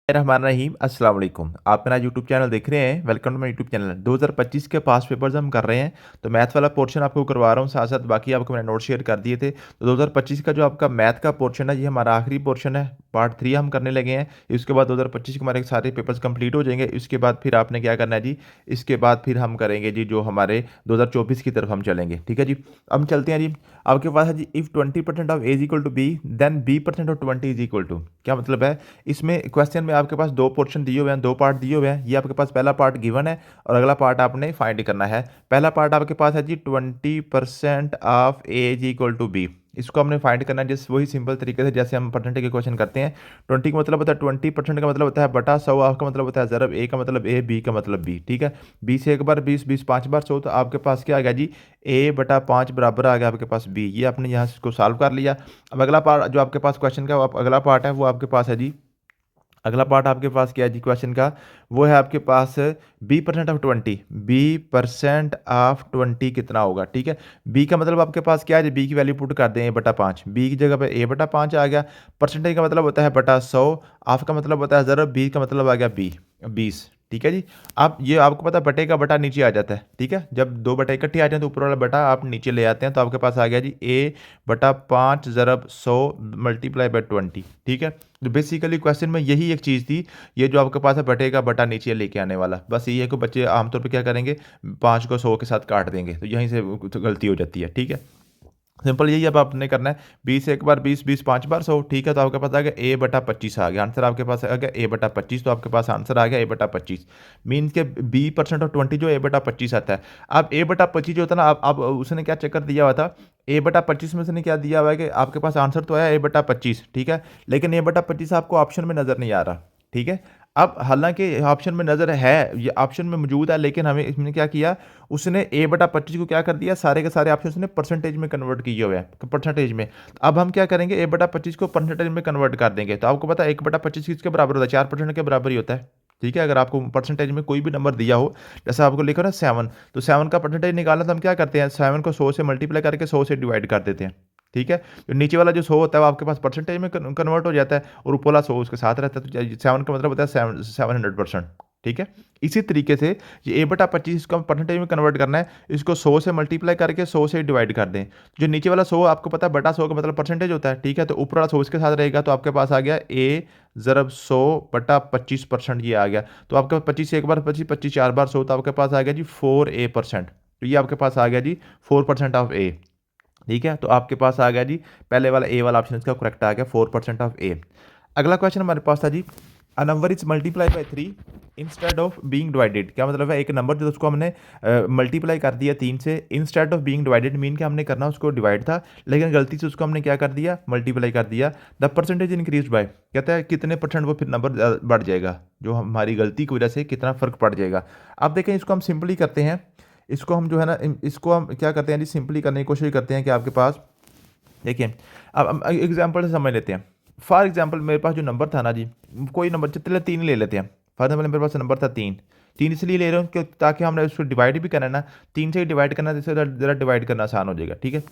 रहीम अस्सलाम वालेकुम। आप मेरा यूट्यूब चैनल देख रहे हैं। Welcome to my YouTube channel. 2025 के पास पेपर्स हम कर रहे हैं, तो मैथ वाला पोर्शन आपको करवा रहा हूँ, साथ साथ बाकी आपको मैंने नोट शेयर कर दिए थे। तो 2025 का जो आपका मैथ का पोर्शन है, ये हमारा आखिरी पोर्शन है। पार्ट 3 हम करने लगे हैं। इसके बाद 2025 के हमारे सारे पेपर्स कंप्लीट हो जाएंगे। इसके बाद फिर आपने क्या करना है जी, इसके बाद फिर हम करेंगे जी जो हमारे 2024 की तरफ हम चलेंगे। ठीक है जी, अब चलते हैं जी। आपके पास है जी, if 20% of A is equal to B, then b% of 20 is equal to. क्या मतलब है? इसमें क्वेश्चन में आपके पास दो पोर्शन दिए हुए हैं, दो पार्ट दिए हुए हैं। ये आपके पास पहला पार्ट गिवन है और अगला पार्ट आपने फाइंड करना है। पहला पार्ट आपके पास है जी 20% of A is equal to b. इसको हमने फाइंड करना है जिस वही सिंपल तरीके से जैसे हम परसेंटेज के क्वेश्चन करते हैं। 20 का मतलब होता है 20%, का मतलब होता है बटा 100, का मतलब होता है ज़रब, ए का मतलब ए, बी का मतलब बी। ठीक है, 20 एक बार 20, 20 5 बार 100, तो आपके पास क्या आ गया जी, ए बटा 5 बराबर आ गया आपके पास बी। ये आपने यहाँ से इसको सॉल्व कर लिया। अब अगला पार्ट जो आपके पास क्वेश्चन का अगला पार्ट है वो आपके पास है जी, अगला पार्ट आपके पास क्या है जी क्वेश्चन का, वो है आपके पास b% ऑफ 20। b% ऑफ 20 कितना होगा? ठीक है, b का मतलब आपके पास क्या है जी, b की वैल्यू पुट कर दें a/5। b की जगह पे a/5 आ गया। परसेंटेज का मतलब होता है बटा 100, हाफ का मतलब होता है ज़रब, b का मतलब आ गया 20। ठीक है जी। अब ये आपको पता है बटे का बटा नीचे आ जाता है। ठीक है, जब दो बटे इकट्ठे आ जाए तो ऊपर वाला बटा आप नीचे ले आते हैं, तो आपके पास आ गया जी a/5 ज़रब 100 मल्टीप्लाई बाई 20। ठीक है, तो बेसिकली क्वेश्चन में यही एक चीज़ थी, ये जो आपके पास है बटे का बटा नीचे लेके आने वाला। बस ये है कि बच्चे आमतौर पे क्या करेंगे, 5 को 100 के साथ काट देंगे, तो यहीं से तो गलती हो जाती है। ठीक है, सिंपल यही अब आपने करना है। 20 एक बार 20, 20 5 बार 100। ठीक है, तो आपके पास आ गया a/25 आ गया आंसर। आपके पास आ गया a/25, तो आपके पास आंसर आ गया a/25। मीन्स के b%ऑफ 20 जो a/25 आता है। अब a/25 जो होता है ना, अब उसने क्या चक्कर दिया हुआ था, a/25 में उसने क्या दिया हुआ है कि आपके पास आंसर तो आया a/25। ठीक है, लेकिन a/25 आपको ऑप्शन में नज़र नहीं आ रहा। ठीक है, अब हालांकि ऑप्शन में नज़र है, ये ऑप्शन में मौजूद है, लेकिन हमें इसमें क्या किया, उसने a/25 को क्या कर दिया, सारे के सारे ऑप्शन उसने परसेंटेज में कन्वर्ट किए हुए हैं, परसेंटेज में। अब हम क्या करेंगे, a/25 को परसेंटेज में कन्वर्ट कर देंगे। तो आपको पता है 1/25 किसके बराबर होता है, 4% के बराबर ही होता है। ठीक है, अगर आपको परसेंटेज में कोई भी नंबर दिया हो, जैसा आपको लिखा ना 7, तो 7 का परसेंटेज निकालना, तो हम क्या करते हैं, 7 को 100 से मल्टीप्लाई करके 100 से डिवाइड कर देते हैं। ठीक है, तो नीचे वाला जो 100 होता है वो आपके पास परसेंटेज में कन्वर्ट हो जाता है, और ऊपर वाला 100 उसके साथ रहता है, तो 7 का मतलब होता है 700%। ठीक है, इसी तरीके से ये a/25 इसको हम परसेंटेज में कन्वर्ट करना है, इसको 100 से मल्टीप्लाई करके 100 से डिवाइड कर दें। जो नीचे वाला 100 आपको पता है बटा 100 का मतलब परसेंटेज होता है। ठीक है, तो ऊपर वाला 100 इसके साथ रहेगा, तो आपके पास आ गया a/100/25%, ये आ गया। तो आपके पास 25 एक बार 25, 25 4 बार 100, तो आपके पास आ गया जी 4a%। तो ये आपके पास आ गया जी 4% ऑफ ए। ठीक है, तो आपके पास आ गया जी पहले वाला ए वाला ऑप्शन इसका करेक्ट आ गया, 4% ऑफ ए। अगला क्वेश्चन हमारे पास था जी, a number is multiply by 3 instead of being divided. क्या मतलब है, एक नंबर जो उसको हमने मल्टीप्लाई कर दिया 3 से, instead of being divided, mean के हमने करना उसको डिवाइड था, लेकिन गलती से उसको हमने क्या कर दिया, मल्टीप्लाई कर दिया। द परसेंटेज इंक्रीज बाय, कहता है कितने परसेंट वो फिर नंबर बढ़ जाएगा, जो हमारी गलती की वजह से कितना फ़र्क पड़ जाएगा। अब देखें, इसको हम सिंपली करते हैं। इसको हम जो है ना, इसको हम क्या करते हैं जी, सिंपली करने की कोशिश करते हैं कि आपके पास देखिए, अब हम एग्जांपल से समझ लेते हैं। फॉर एग्जांपल मेरे पास जो नंबर था ना जी, कोई नंबर चलिए 3 ले लेते हैं। फॉर एग्जांपल मेरे पास नंबर था 3। 3 इसलिए ले रहा हूँ कि ताकि हमने उसको डिवाइड भी करना है ना, 3 से ही डिवाइड करना है, जिससे ज़रा डिवाइड करना आसान हो जाएगा। ठीक है,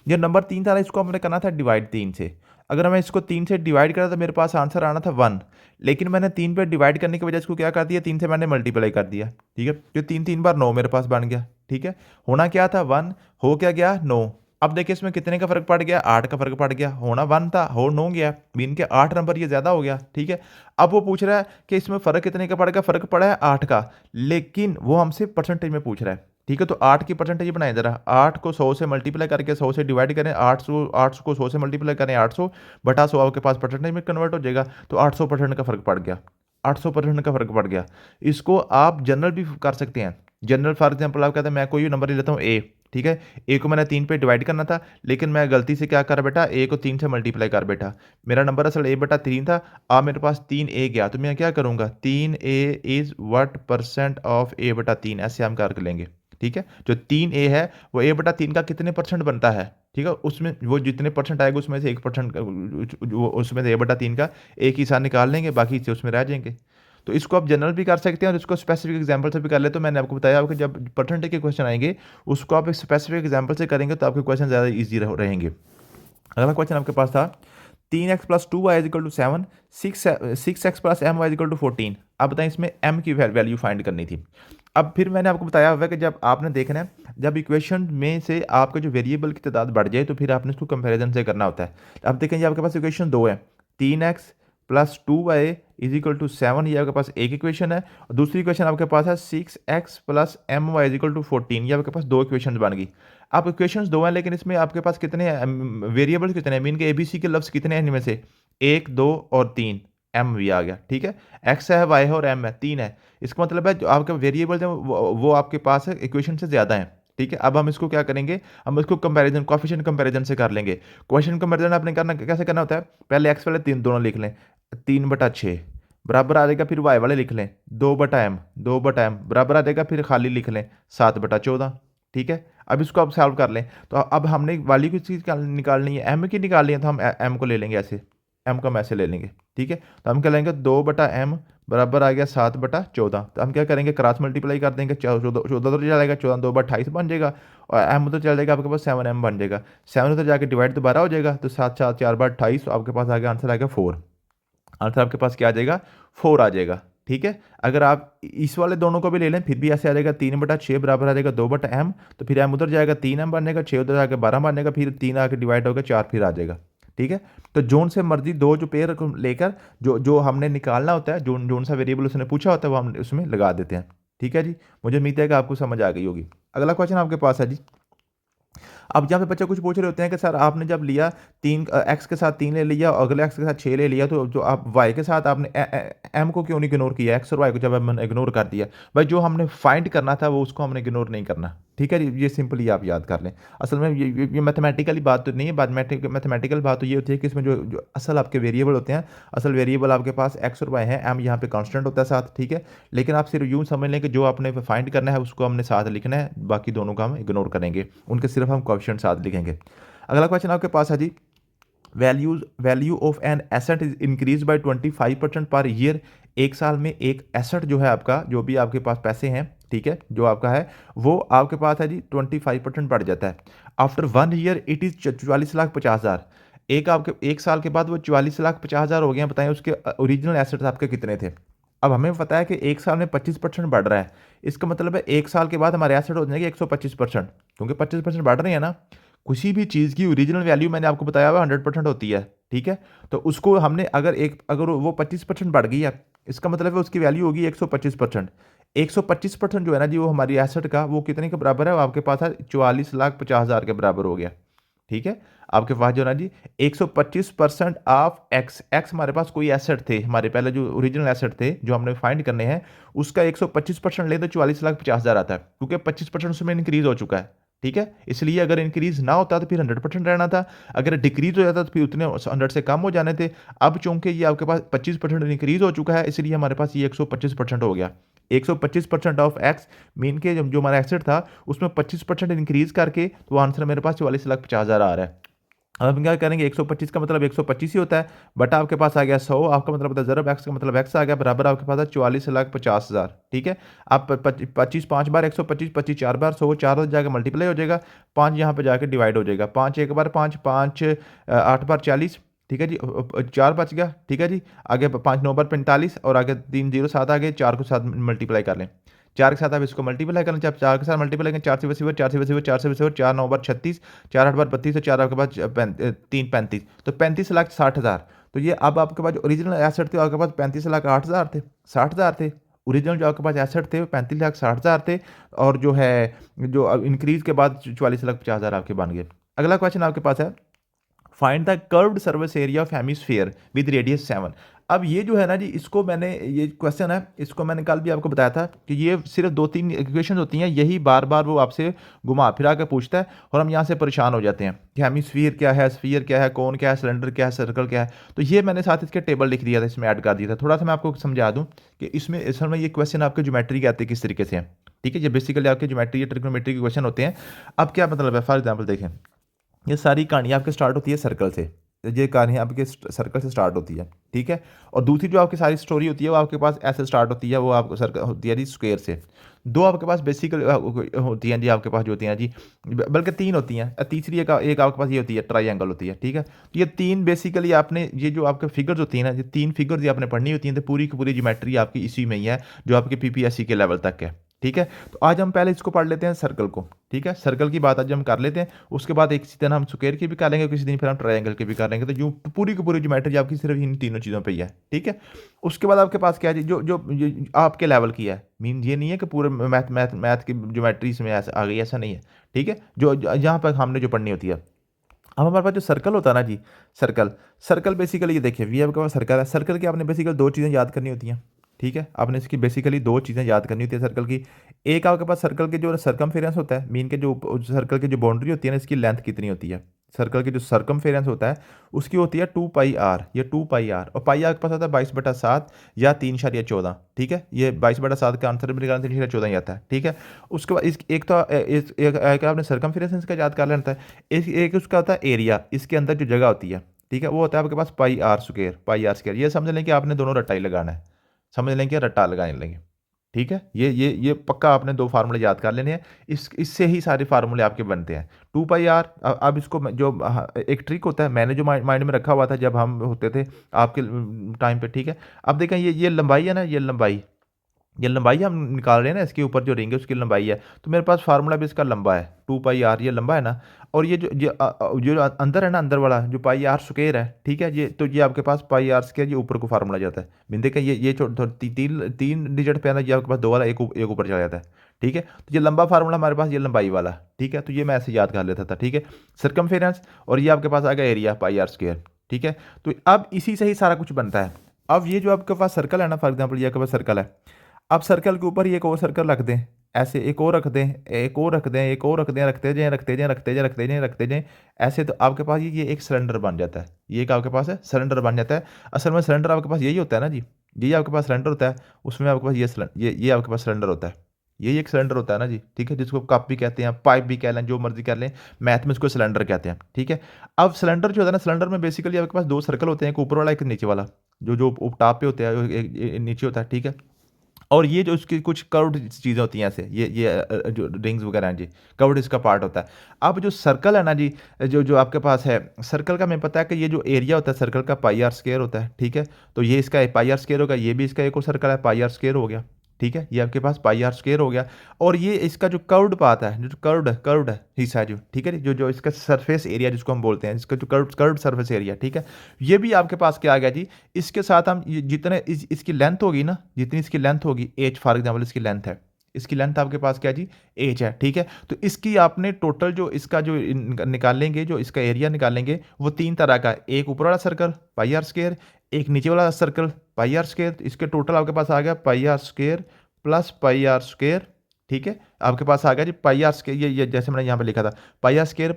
जो नंबर 3 था ना, इसको हमने करना था डिवाइड 3 से। अगर मैं इसको 3 से डिवाइड करा तो मेरे पास आंसर आना था 1, लेकिन मैंने 3 पे डिवाइड करने की वजह इसको क्या कर दिया, 3 से मैंने मल्टीप्लाई कर दिया। ठीक है, जो 3 3 बार 9 मेरे पास बन गया। ठीक है, होना क्या था 1, हो क्या गया 9। अब देखिए इसमें कितने का फर्क पड़ गया, 8 का फर्क पड़ गया। होना 1 था, हो 9 गया, मीन के 8 नंबर ये ज़्यादा हो गया। ठीक है, अब वो पूछ रहा है कि इसमें फ़र्क कितने का पड़ेगा, फ़र्क पड़ा है 8 का, लेकिन वो हमसे परसेंटेज में पूछ रहा है। ठीक है, तो 8 की परसेंटेज बनाए ज़रा, 8 को 100 से मल्टीप्लाई करके 100 से डिवाइड करें, 800 को 100 से मल्टीप्लाई करें, 800 बटा 100 आपके पास परसेंटेज में कन्वर्ट हो जाएगा, तो 800% का फ़र्क पड़ गया। 800% का फ़र्क पड़ गया। इसको आप जनरल भी कर सकते हैं। जनरल फॉर एग्जाम्पल आप कहते हैं मैं कोई नंबर ले लेता हूँ ए। ठीक है, ए को मैंने 3 पे डिवाइड करना था, लेकिन मैं गलती से क्या कर बैठा, ए को 3 से मल्टीप्लाई कर बैठा। मेरा नंबर असल a/3 था, अब मेरे पास 3a गया, तो मैं क्या करूँगा, 3a is what percent of a/3, ऐसे हम कर लेंगे। ठीक है, जो 3a है वो a/3 का कितने परसेंट बनता है। ठीक है, उसमें वो जितने परसेंट आएगा उसमें से 1% उसमें से a/3 का एक हिस्सा निकाल लेंगे, बाकी हिस्से उसमें रह जाएंगे। तो इसको आप जनरल भी कर सकते हैं और इसको स्पेसिफिक एग्जांपल से भी कर ले। तो मैंने आपको बताया कि जब परसेंटेज के क्वेश्चन आएंगे, उसको आप एक स्पेसिफिक एग्जांपल से करेंगे तो आपके क्वेश्चन ज़्यादा ईजी रहेंगे। अगला क्वेश्चन आपके पास था, 3x+2y is equal to 7, 6x+my is equal to 14। अब बताएं इसमें m की वैल्यू फाइंड करनी थी। अब फिर मैंने आपको बताया हुआ है कि जब आपने देखना है, जब इक्वेशन में से आपका जो वेरिएबल की तादाद बढ़ जाए तो फिर आपने इसको कंपैरिजन से करना होता है। अब देखें आपके पास इक्वेशन 2 है, 3x+2y इज इक्वल टू 7, ये आपके पास एक इक्वेशन है। और दूसरी इक्वेशन आपके पास है 6x+my इज इक्वल टू 14, ये आपके पास दो इक्वेशन बन गई। अब इक्वेशंस दो हैं लेकिन इसमें आपके पास कितने वेरिएबल्स कितने हैं, मीन के एबीसी के लफ्ज़ कितने हैं, इनमें से 1, 2 और 3, एम भी आ गया। ठीक है, एक्स है, वाई है और एम है, 3 है। इसका मतलब है जो आपके वेरिएबल्स हैं वो आपके पास है इक्वेशन से ज़्यादा हैं। ठीक है, अब हम इसको क्या करेंगे, हम इसको कंपैरिजन कोएफिशिएंट कंपैरिजन से कर लेंगे। कोएफिशिएंट कंपैरिजन आपने करना कैसे करना होता है, पहले एक्स वाले 3 दोनों लिख लें, 3/6 बराबर आ जाएगा, फिर वाई वाले लिख लें 2/m, 2/m बराबर आ जाएगा, फिर खाली लिख लें 7/14। ठीक है, अब इसको आप सॉल्व कर लें। तो अब हमने वैल्यू किस चीज़ की निकालनी है, एम की निकालनी है, तो हम एम को ले लेंगे ऐसे, एम को हम ऐसे ले लेंगे। ठीक है, तो हम क्या लेंगे 2/m बराबर आ गया 7/14। तो हम क्या करेंगे, क्रॉस मल्टीप्लाई कर देंगे, 14 तो चलेगा, 14 2 28 बन जाएगा, और एम उधर चल जाएगा, आपके पास 7m बन जाएगा। 7 उधर जाके डिवाइड दोबारा हो जाएगा, तो 7 4 4/28, तो आपके पास आ गया आंसर आ गया 4। आंसर आपके पास क्या आ जाएगा, 4 आ जाएगा। ठीक है, अगर आप इस वाले दोनों को भी ले लें फिर भी ऐसे आ जाएगा, 3/6 बराबर आ जाएगा 2/m, तो फिर m उधर जाएगा, 3m बनेगा, 6 उधर जाकर 12 बनेगा, फिर 3 आके डिवाइड होगा 4 फिर आ जाएगा। ठीक है, तो जोन से मर्जी दो जो पेयर को लेकर जो जो हमने निकालना होता है, जोन जोन सा वेरिएबल उसने पूछा होता है वो हम उसमें लगा देते हैं। ठीक है जी, मुझे उम्मीद है कि आपको समझ आ गई होगी। अगला क्वेश्चन आपके पास है जी। अब यहाँ पे बच्चे कुछ पूछ रहे होते हैं कि सर आपने जब लिया 3 एक्स के साथ 3 ले लिया, अगले एक्स के साथ 6 ले लिया, तो जो आप वाई के साथ आपने एम को क्यों नहीं इग्नोर किया, एक्स और वाई को जब हमने इग्नोर कर दिया। भाई जो हमने फाइंड करना था वो उसको हमने इग्नोर नहीं करना। ठीक है, ये सिंपली आप याद कर लें। असल में ये मैथमेटिकली बात तो नहीं है, मैथमेटिकल बात तो ये होती है कि इसमें जो असल आपके वेरिएबल होते हैं, असल वेरिएबल आपके पास एक्स और वाई हैं, एम यहाँ पे कांस्टेंट होता है साथ। ठीक है, लेकिन आप सिर्फ यूँ समझ लें कि जो आपने फाइंड करना है उसको हमने साथ लिखना है, बाकी दोनों का हम इग्नोर करेंगे, उनके सिर्फ हम कोएफिशिएंट साथ लिखेंगे। अगला क्वेश्चन आपके पास है जी, value of an asset is increase by 25% per year. एक साल में एक एसेट जो है आपका, जो भी आपके पास पैसे हैं, ठीक है, जो आपका है वो आपके पास है जी 25% बढ़ जाता है। After 1 year it is 44,50,000। एक साल के बाद वो 44,50,000 हो गए हैं। बताएं उसके ओरिजिनल एसेट्स आपके कितने थे। अब हमें पता है कि एक साल में 25% बढ़ रहा है, इसका मतलब है एक साल के बाद हमारे एसेट हो जाएंगे 125%, क्योंकि 25% बढ़ रहे हैं ना। किसी भी चीज़ की ओरिजिनल वैल्यू मैंने आपको बताया हुआ 100% होती है। ठीक है, तो उसको हमने अगर वो 25% बढ़ गई है, इसका मतलब है उसकी वैल्यू होगी 125%। 125% जो है ना जी, वो हमारी एसेट का वो कितने के बराबर है, वो आपके पास है 44,50,000 के बराबर हो गया। ठीक है, आपके पास जो ना जी 125% ऑफ एक्स, एक्स हमारे पास कोई एसेट थे, हमारे पहले जो ओरिजिनल एसेट थे जो हमने फाइंड करने हैं, उसका 125% ले तो 44,50,000 आता है, क्योंकि 25% उसमें इंक्रीज हो चुका है। ठीक है, इसलिए अगर इंक्रीज ना होता तो फिर 100% रहना था, अगर डिक्रीज हो जाता तो फिर उतने 100 से कम हो जाने थे। अब चूंकि ये आपके पास 25% इंक्रीज हो चुका है, इसलिए हमारे पास ये 125% हो गया। 125% ऑफ एक्स मीन के जो हमारा एसेट था उसमें 25% इंक्रीज करके तो आंसर मेरे पास 44,50,000 आ रहा है। अब हम क्या करेंगे, 125 का मतलब 125 ही होता है, बटा आपके पास आ गया 100, आपका मतलब होता है ज़रब एक्स का मतलब एक्स आ गया, बराबर आपके पास है 44,50,000। ठीक है, आप 25 5 बार 125, 25 4 बार 100, 4 जाकर मल्टीप्लाई हो जाएगा, 5 यहाँ पे जाके डिवाइड हो जाएगा, 5 एक बार 5 5 8 बार 40। ठीक है जी, 4 बच गया। ठीक है जी, आगे 5 9 बार 45, और आगे 3 0 7 आगे, 4 को 7 मल्टीप्लाई कर लें, 4 के साथ आप इसको मल्टीप्लाई करना, चाहे 4 के साथ मल्टीप्लाई करें, 4 से वसीवर 4 से वसीवर 4 से वसीवर 4 9 बार 36, 4 8 बार 32, 4 आपके पास 3 35, तो 35,60,000। तो ये अब आपके पास जो ओरिजिनल एसेट थे आपके पास 35,08,000 थे, 60,000 थे। ओरिजिनल जो आपके पास एसेट थे वो 35,60,000 थे, और जो है जो इंक्रीज के बाद 44,50,000 आपके बन गए। अगला क्वेश्चन आपके पास है, find the curved service area of hemisphere with radius 7। अब ये जो है ना जी, इसको मैंने, ये क्वेश्चन है, इसको मैंने कल भी आपको बताया था कि ये सिर्फ 2-3 इक्वेशन होती हैं, यही बार बार वो आपसे घुमा फिरा के पूछता है, और हम यहाँ से परेशान हो जाते हैं कि हेमिस्फीयर क्या है, स्फीयर क्या है, कौन क्या है, सिलेंडर क्या है, सर्कल क्या है। तो ये मैंने साथ इसके टेबल लिख दिया था, इसमें ऐड कर दिया था। थोड़ा सा मैं आपको समझा दूँ कि इसमें असल में ये क्वेश्चन आपके ज्योमेट्री के आते हैं किस तरीके से हैं। ठीक है, ये बेसिकली आपके ज्योमेट्री या ट्रिग्नोमेट्री के क्वेश्चन होते हैं। अब क्या मतलब है, फॉर एग्जाम्पल देखें, ये सारी कहानी आपके स्टार्ट होती है सर्कल से। ये कहानी आपके सर्कल से स्टार्ट होती है, ठीक है। और दूसरी जो आपकी सारी स्टोरी होती है वो आपके पास ऐसे स्टार्ट होती है, वो आपको सर्कल होती है जी स्क्वायर से। दो आपके पास बेसिकल होती हैं जी, आपके पास जो होती हैं जी, बल्कि तीन होती हैं, तीसरी एक आपके पास ये होती है ट्राइंगल होती है, ठीक है। तो ये तीन बेसिकली आपने ये जो आपके फिगर्स होती हैं ना, ये तीन फिगर्स ये आपने पढ़नी होती हैं, तो पूरी की पूरी ज्योमेट्री आपकी इसी में ही है जो आपके पीपीएससी के लेवल तक है, ठीक है। तो आज हम पहले इसको पढ़ लेते हैं सर्कल को, ठीक है। सर्कल की बात आज हम कर लेते हैं, उसके बाद एक दिन हम स्क्वायर की भी कर लेंगे, किसी दिन फिर हम ट्रायंगल की भी कर लेंगे। तो जो पूरी की पूरी ज्योमेट्री आपकी सिर्फ इन तीनों चीज़ों पे ही है, ठीक है। उसके बाद आपके पास क्या है जी, जो आपके लेवल की है, मीन ये नहीं है कि पूरे मैथ की ज्योमेट्री इसमें ऐसा आ गई, ऐसा नहीं है, ठीक है। जो यहाँ पर हमने जो पढ़नी होती है, अब हमारे पास जो सर्कल होता है ना जी, सर्कल सर्कल बेसिकली ये देखिए, वी आपके पास सर्कल है, सर्कल की आपने बेसिकली दो चीज़ें याद करनी होती हैं, ठीक है। आपने इसकी बेसिकली दो चीज़ें याद करनी होती है सर्कल की। एक आपके पास सर्कल के जो सर्कमफेरेंस होता है, मीन के जो सर्कल की जो बाउंड्री होती है ना, इसकी लेंथ कितनी होती है, सर्कल की जो सर्कमफेरेंस होता है उसकी होती है 2 पाई आर, ये 2 पाई आर, और पाई आपके पास आता है 22/7 या 3/14, ठीक है। ये 22/7 का आंसर भी निकालना 3/14 ही आता है, ठीक है। उसके बाद इस एक तो एक आपने सर्कमफेरेंस इसका याद कर लेना था। एक उसका होता है एरिया, इसके अंदर जो जगह होती है, ठीक है, वो होता है आपके पास पाई आर स्क्वायर। ये समझ लें कि आपने दोनों रट्टा ही लगाना है, समझ लें कि रट्टा लगाने लेंगे, ठीक है। ये पक्का आपने दो फार्मूले याद कर लेने हैं, इससे ही सारे फार्मूले आपके बनते हैं। 2 पाई आर, अब इसको जो एक ट्रिक होता है, मैंने जो माइंड में रखा हुआ था जब हम होते थे आपके टाइम पे, ठीक है। अब देखें ये लंबाई है ना, ये लंबाई हम निकाल रहे हैं ना, इसके ऊपर जो रिंग है उसकी लंबाई है, तो मेरे पास फार्मूला भी इसका लंबा है, 2 पाई आर, ये लंबा है ना। और ये जो अंदर है ना, अंदर वाला जो पाई आर स्क्वायर है, ठीक है, ये तो ये आपके पास पाई आर स्क्वायर, ये ऊपर को फार्मूला जाता है। बिंदे का ये तीन तीन डिजिट पे है ना, ये आपके पास दो वाला एक ऊपर चला जाता है, ठीक है। तो ये लंबा फार्मूला हमारे पास, ये लंबाई वाला, ठीक है। तो ये मैं ऐसे याद कर लेता था, ठीक है, सर्कमफेरेंस। और ये आपके पास आ गया एरिया पाई आर स्क्वायर, ठीक है। तो अब इसी से ही सारा कुछ बनता है। अब ये जो आपके पास सर्कल है ना, फॉर एग्जाम्पल ये आपके पास सर्कल है, अब सर्कल के ऊपर एक और सर्कल रख दें, ऐसे एक और रख दें, एक और रख दें, एक और रख दें, रखते जाएं रखते जाएं रखते जाएं रखते जाएं रखते जाएं, ऐसे तो आपके पास ये एक सिलेंडर बन जाता है। ये एक आपके पास है सिलेंडर बन जाता है। असल में सिलेंडर आपके पास यही होता है ना जी, यही आपके पास सिलेंडर होता है, उसमें आपके पास ये आपके पास सिलेंडर होता है, यही एक सिलेंडर होता है ना जी, ठीक है, जिसको कप भी कहते हैं, पाइप भी कह लें, जो मर्जी कर लें, मैथ में उसको सिलेंडर कहते हैं, ठीक है। अब सिलेंडर जो होता है ना, सिलेंडर में बेसिकली आपके पास दो सर्कल होते हैं, एक ऊपर वाला एक नीचे वाला, जो जो टॉप पे होता है एक नीचे होता है, ठीक है। और ये जो उसकी कुछ कर्व्ड चीज़ें होती हैं ऐसे, ये जो रिंग्स वगैरह हैं जी, कर्व्ड इसका पार्ट होता है। अब जो सर्कल है ना जी, जो जो आपके पास है सर्कल का, हमें पता है कि ये जो एरिया होता है सर्कल का पाई आर स्क्वायर होता है, ठीक है। तो ये इसका पाई आर स्क्वायर होगा, ये भी इसका एक और सर्कल है, पाई आर स्क्वायर हो गया, ठीक है। ये आपके पास पाई आर स्क्वायर हो गया। और ये इसका जो कर्व्ड पाथ है, जो कर्व्ड हिस्सा है जो, ठीक है, जो जो इसका सरफेस एरिया जिसको हम बोलते हैं, इसका जो कर्व्ड सरफेस एरिया, ठीक है, ये भी आपके पास क्या आ गया जी। इसके साथ हम जितने इसकी लेंथ होगी ना, जितनी इसकी लेंथ होगी, एच फॉर एग्जाम्पल इसकी लेंथ है, इसकी लेंथ आपके पास क्या जी, एच है, ठीक है। तो इसकी आपने टोटल जो इसका जो निकालेंगे, जो इसका एरिया निकालेंगे, वो तीन तरह का, एक ऊपर वाला सर्कल पाई आर स्क्वायर, एक नीचे वाला सर्कल पाई आर स्क्वायर। इसके टोटल आपके पास आ गया pi r square plus pi r square, ठीक है। आपके पास आ गया जी पाई आर स्क्वायर, ये जैसे मैंने यहाँ पे लिखा था, pi r square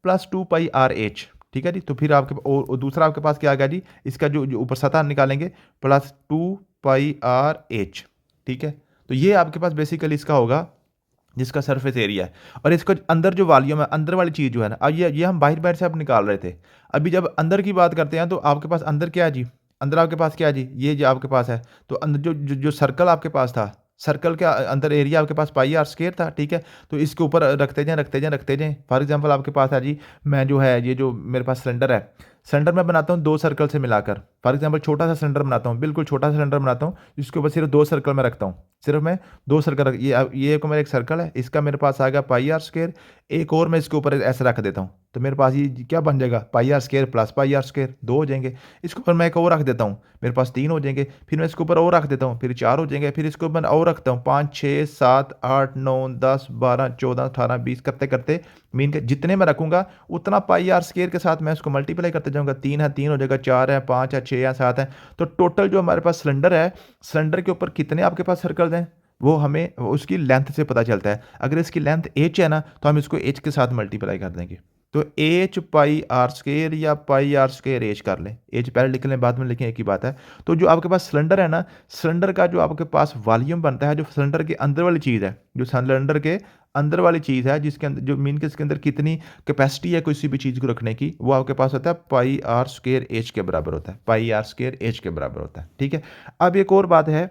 plus 2 pi r h, ठीक है जी। तो फिर आपके और दूसरा आपके पास क्या आ गया जी, इसका जो ऊपर सतह निकालेंगे, प्लस 2 पाई आर एच, ठीक है। तो ये आपके पास बेसिकली इसका होगा जिसका सरफेस एरिया है। और इसको अंदर जो वॉल्यूम है, अंदर वाली चीज़ जो है ना, अब ये हम बाहर बाहर से अब निकाल रहे थे। अभी जब अंदर की बात करते हैं तो आपके पास अंदर क्या है जी, अंदर आपके पास क्या है जी, ये जो आपके पास है, तो अंदर जो सर्कल आपके पास था, सर्कल के अंदर एरिया आपके पास पाई आर स्क्वायर था, ठीक है। तो इसके ऊपर रखते जाएं। फॉर एग्जांपल आपके पास है जी, मैं जो है ये जो मेरे पास सिलेंडर है, सिलेंडर मैं बनाता हूँ दो सर्कल से मिलाकर। फॉर एग्जांपल छोटा सा सिलेंडर बनाता हूँ, बिल्कुल छोटा सा सिलेंडर बनाता हूँ, जिसके ऊपर सिर्फ दो सर्कल मैं रखता हूँ, सिर्फ मैं दो सर्कल ये मेरा एक सर्कल है, इसका मेरे पास आ गया पाई आर स्क्वायर। एक और मैं इसके ऊपर ऐसे रख देता हूँ, तो मेरे पास ये क्या बन जाएगा, pi r square plus pi r square, दो हो जाएंगे। इसके ऊपर मैं एक और रख देता हूँ, मेरे पास तीन हो जाएंगे। फिर मैं इसके ऊपर और रख देता हूँ, फिर चार हो जाएंगे। फिर इसके ऊपर और रखता हूँ 5 6 7 8 9 10 12 14 18 20 करते करते मीन के जितने मैं रखूंगा उतना पाई आर स्क्वायर के साथ मैं उसको मल्टीप्लाई करते जाऊंगा। तीन है, तीन हो जाएगा, चार है, पाँच है, छः है, सात है। तो टोटल जो हमारे पास सिलेंडर है, सिलेंडर के ऊपर कितने आपके पास सर्कल हैं, वो हमें उसकी लेंथ से पता चलता है। अगर इसकी लेंथ एच है ना, तो हम इसको एच के साथ मल्टीप्लाई कर देंगे। तो एच पाई आर स्क्वायर या पाई आर स्क्वायर एच कर लें, एच पहले लिख लें बाद में लिखें, एक ही बात है। तो जो आपके पास सिलेंडर है ना, सिलेंडर का जो आपके पास वॉल्यूम बनता है, जो सिलेंडर के अंदर वाली चीज़ है, जो सिलेंडर के अंदर वाली चीज़ है, जिसके अंदर जो मीन के इसके अंदर कितनी कैपेसिटी है किसी भी चीज़ को रखने की, वो आपके पास होता है पाई आर स्क्वायर एच के बराबर होता है, पाई आर स्क्वायर एच के बराबर होता है। ठीक है, अब एक और बात है,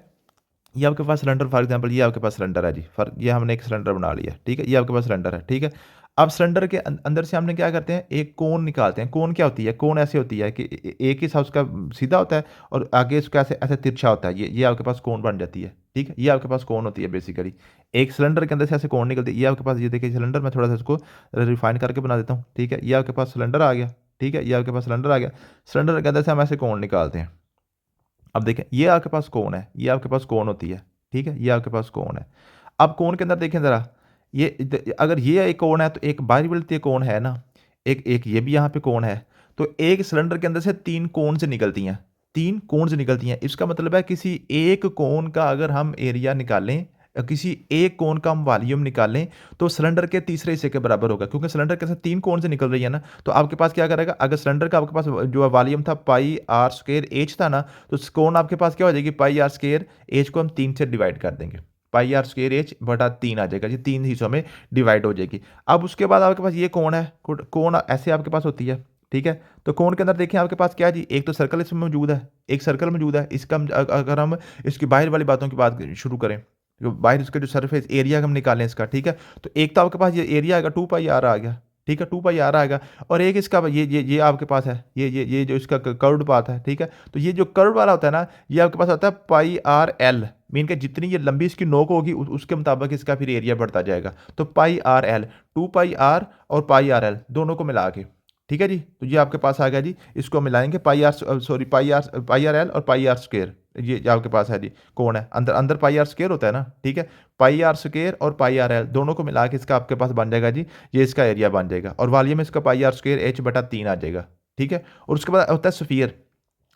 ये आपके पास सिलेंडर, फॉर एग्जांपल ये आपके पास सिलेंडर है जी, फॉर ये हमने एक सिलेंडर बना लिया, ठीक है, ये आपके पास सिलेंडर है, ठीक है। अब सिलेंडर के अंदर से हमने क्या करते हैं, एक कोन निकालते हैं। कोन क्या होती है, कोन ऐसे होती है कि एक ही सा उसका सीधा होता है और आगे इसका ऐसे ऐसे तिरछा होता है, ये आपके पास कोन बन जाती है। ठीक है, ये आपके पास कोन होती है बेसिकली, एक सिलेंडर के अंदर से ऐसे कोन निकलती है। ये आपके पास, ये देखिए सिलेंडर, मैं थोड़ा सा इसको रिफाइन करके बना देता हूँ। ठीक है, ये आपके पास सिलेंडर आ गया, ठीक है, ये आपके पास सिलेंडर आ गया। सिलेंडर के अंदर से हम ऐसे कोन निकालते हैं। अब देखें, ये आपके पास कौन है, ये आपके पास कौन होती है, ठीक है, ये आपके पास कौन है। अब कौन के अंदर देखें ज़रा, अगर ये एक कौन है तो एक बाहरी वाली कौन है ना, एक एक ये भी यहाँ पे कौन है। तो एक सिलेंडर के अंदर से तीन कौन से निकलती हैं, तीन कौन से निकलती हैं। इसका मतलब है किसी एक कौन का अगर हम एरिया निकालें, किसी एक कोन का हम वॉल्यूम निकालें, तो सिलेंडर के तीसरे हिस्से के बराबर होगा, क्योंकि सिलेंडर के साथ तीन कोन से निकल रही है ना। तो आपके पास क्या करेगा, अगर सिलेंडर का आपके पास जो वॉल्यूम था पाई आर स्क्वायर एच था ना, तो कोन आपके पास क्या हो जाएगी, पाई आर स्क्वायर एच को हम 3 से डिवाइड कर देंगे, पाई आर स्क्वायर एच बटा 3 आ जाएगा जी, 3 हिस्सों में डिवाइड हो जाएगी। अब उसके बाद आपके पास ये कौन है, कौन ऐसे आपके पास होती है। ठीक है, तो कौन के अंदर देखें आपके पास क्या है जी, एक तो सर्कल इसमें मौजूद है, एक सर्कल मौजूद है। इसका अगर हम इसकी बाहर वाली बातों की बात शुरू करें, जो बाहर इसका जो सरफेस एरिया हम निकालें इसका, ठीक है, तो एक तो आपके पास ये एरिया आएगा 2 पाई आर आ गया, ठीक है, 2 पाई आर आएगा। और एक इसका ये आपके पास है, ये जो इसका कर्व्ड पाथ है, ठीक है। तो ये जो कर्व वाला होता है ना, ये आपके पास होता है पाई आर एल, मीन के जितनी ये लंबी इसकी नोक होगी उसके मुताबिक इसका फिर एरिया बढ़ता जाएगा। तो पाई आर एल, 2 पाई आर और पाई आर एल दोनों को मिला के, ठीक है जी। तो ये आपके पास आ गया जी, इसको मिलाएंगे pi r, sorry pi r l और पाई आर स्क्वायर, ये आपके पास है जी। कौन है अंदर, अंदर पाई आर स्क्वायर होता है ना, ठीक है। पाई आर स्क्वायर और पाई आर एल दोनों को मिला के इसका आपके पास बन जाएगा जी, ये इसका एरिया बन जाएगा। और वॉल्यूम इसका पाई आर स्क्वायर एच बटा 3 आ जाएगा, ठीक है। और उसके बाद होता है स्फीयर,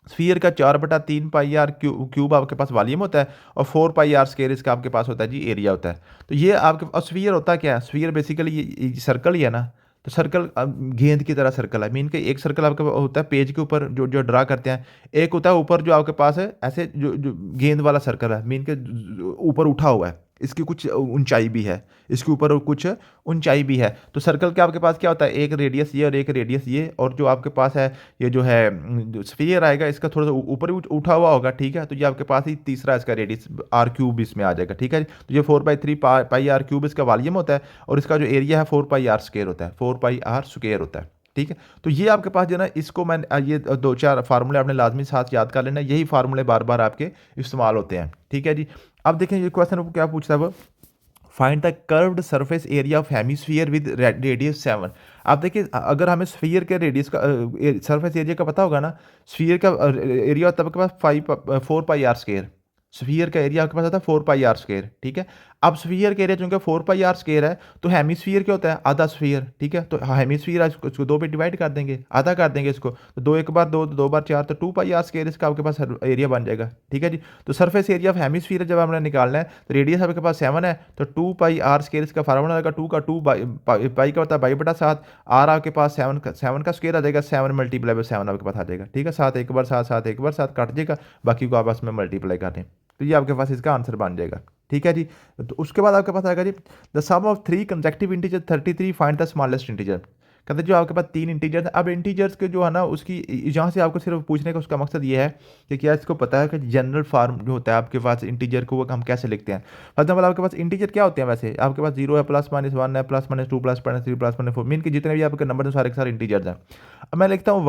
स्फीयर का 4/3 पाई आर क्यूब आपके पास वॉल्यूम होता है, और 4 पाई आर स्क्वायर इसका आपके पास होता है जी एरिया होता है। तो ये आपके, और स्फीयर होता क्या है, स्फीयर बेसिकली ये सर्कल ही है ना। तो सर्कल गेंद की तरह सर्कल है, मीन के एक सर्कल आपके होता है पेज के ऊपर जो जो ड्रा करते हैं, एक होता है ऊपर जो आपके पास है ऐसे जो गेंद वाला सर्कल है, मीन के ऊपर उठा हुआ है, इसकी कुछ ऊंचाई भी है, इसके ऊपर कुछ ऊंचाई भी है। तो सर्कल के आपके पास क्या होता है, एक रेडियस ये और एक रेडियस ये, और जो आपके पास है ये जो है जो स्फीयर आएगा इसका थोड़ा सा ऊपर उठा हुआ होगा, ठीक है। तो ये आपके पास ही तीसरा इसका रेडियस आर क्यूब इसमें आ जाएगा, ठीक है। तो ये 4/3 पाई आर क्यूब इसका वॉल्यूम होता है, और इसका जो एरिया है 4 पाई आर स्क्वायर होता है, 4 पाई आर स्क्वायर होता है, ठीक है। तो ये आपके पास जो है ना, इसको मैं ये 2-4 फार्मूले आपने लाजमी साथ याद कर लेना, यही फार्मूले बार बार आपके इस्तेमाल होते हैं, ठीक है जी। अब देखें ये क्वेश्चन क्या पूछता है वो, find the curved surface area of hemisphere with radius 7। आप देखिए, अगर हमें स्फीयर के रेडियस का सरफेस एरिया का पता होगा ना, स्फीयर का एरिया होता है आपके पास 4 पाई आर स्क्वायर, स्फीयर का एरिया आपके पास आता है 4 पाई आर स्क्वायर, ठीक है। अब स्फीयर का एरिया चूंकि 4 पाई आर स्क्वायर है, तो हेमिस्फीयर क्या होता है, आधा स्फीयर, ठीक है। तो हेमिस्फीयर इसको 2 पे डिवाइड कर देंगे, आधा कर देंगे इसको, तो 2 एक बार 2, 2 बार 4, तो 2 पाई आर स्क्वायर इसका आपके पास एरिया बन जाएगा, ठीक है जी। तो सरफेस एरिया ऑफ हेमिस्फीयर जब हमने निकालना है, तो रेडियस आपके पास 7 है, तो 2 पाई आर स्क्वायर इसका फार्मूला आएगा, 2 का 2 पाई का होता है 22/7, आर आपके पास 7 का स्क्वायर आ जाएगा, 7 मल्टीप्लाई बाई 7 आपके पास आ जाएगा, ठीक है। 7 एक बार 7, 7 एक बार 7 काट जाएगा, बाकी को आपस में मल्टीप्लाई कर दें, तो ये आपके पास इसका आंसर बन जाएगा, ठीक है जी। तो उसके बाद आपके पास आएगा जी, the sum of 3 consecutive integer 33, find the smallest integer. कहते हैं जो आपके पास 3 इंटीजर्स हैं, अब इंटीजर्स के जो है ना उसकी, यहाँ से आपको सिर्फ पूछने का उसका मकसद ये है कि क्या इसको पता है कि जनरल फार्म जो होता है आपके पास इंटीजर को वो हम कैसे लिखते हैं। फॉर एग्जाम्पल आपके पास इंटीजर क्या होते हैं, वैसे आपके पास 0 है, +-1 है, +-2 +-3 +-4, मीन के जितने भी आपके नंबर सारे के सारे इंटीजर्स हैं। अब मैं लिखता हूँ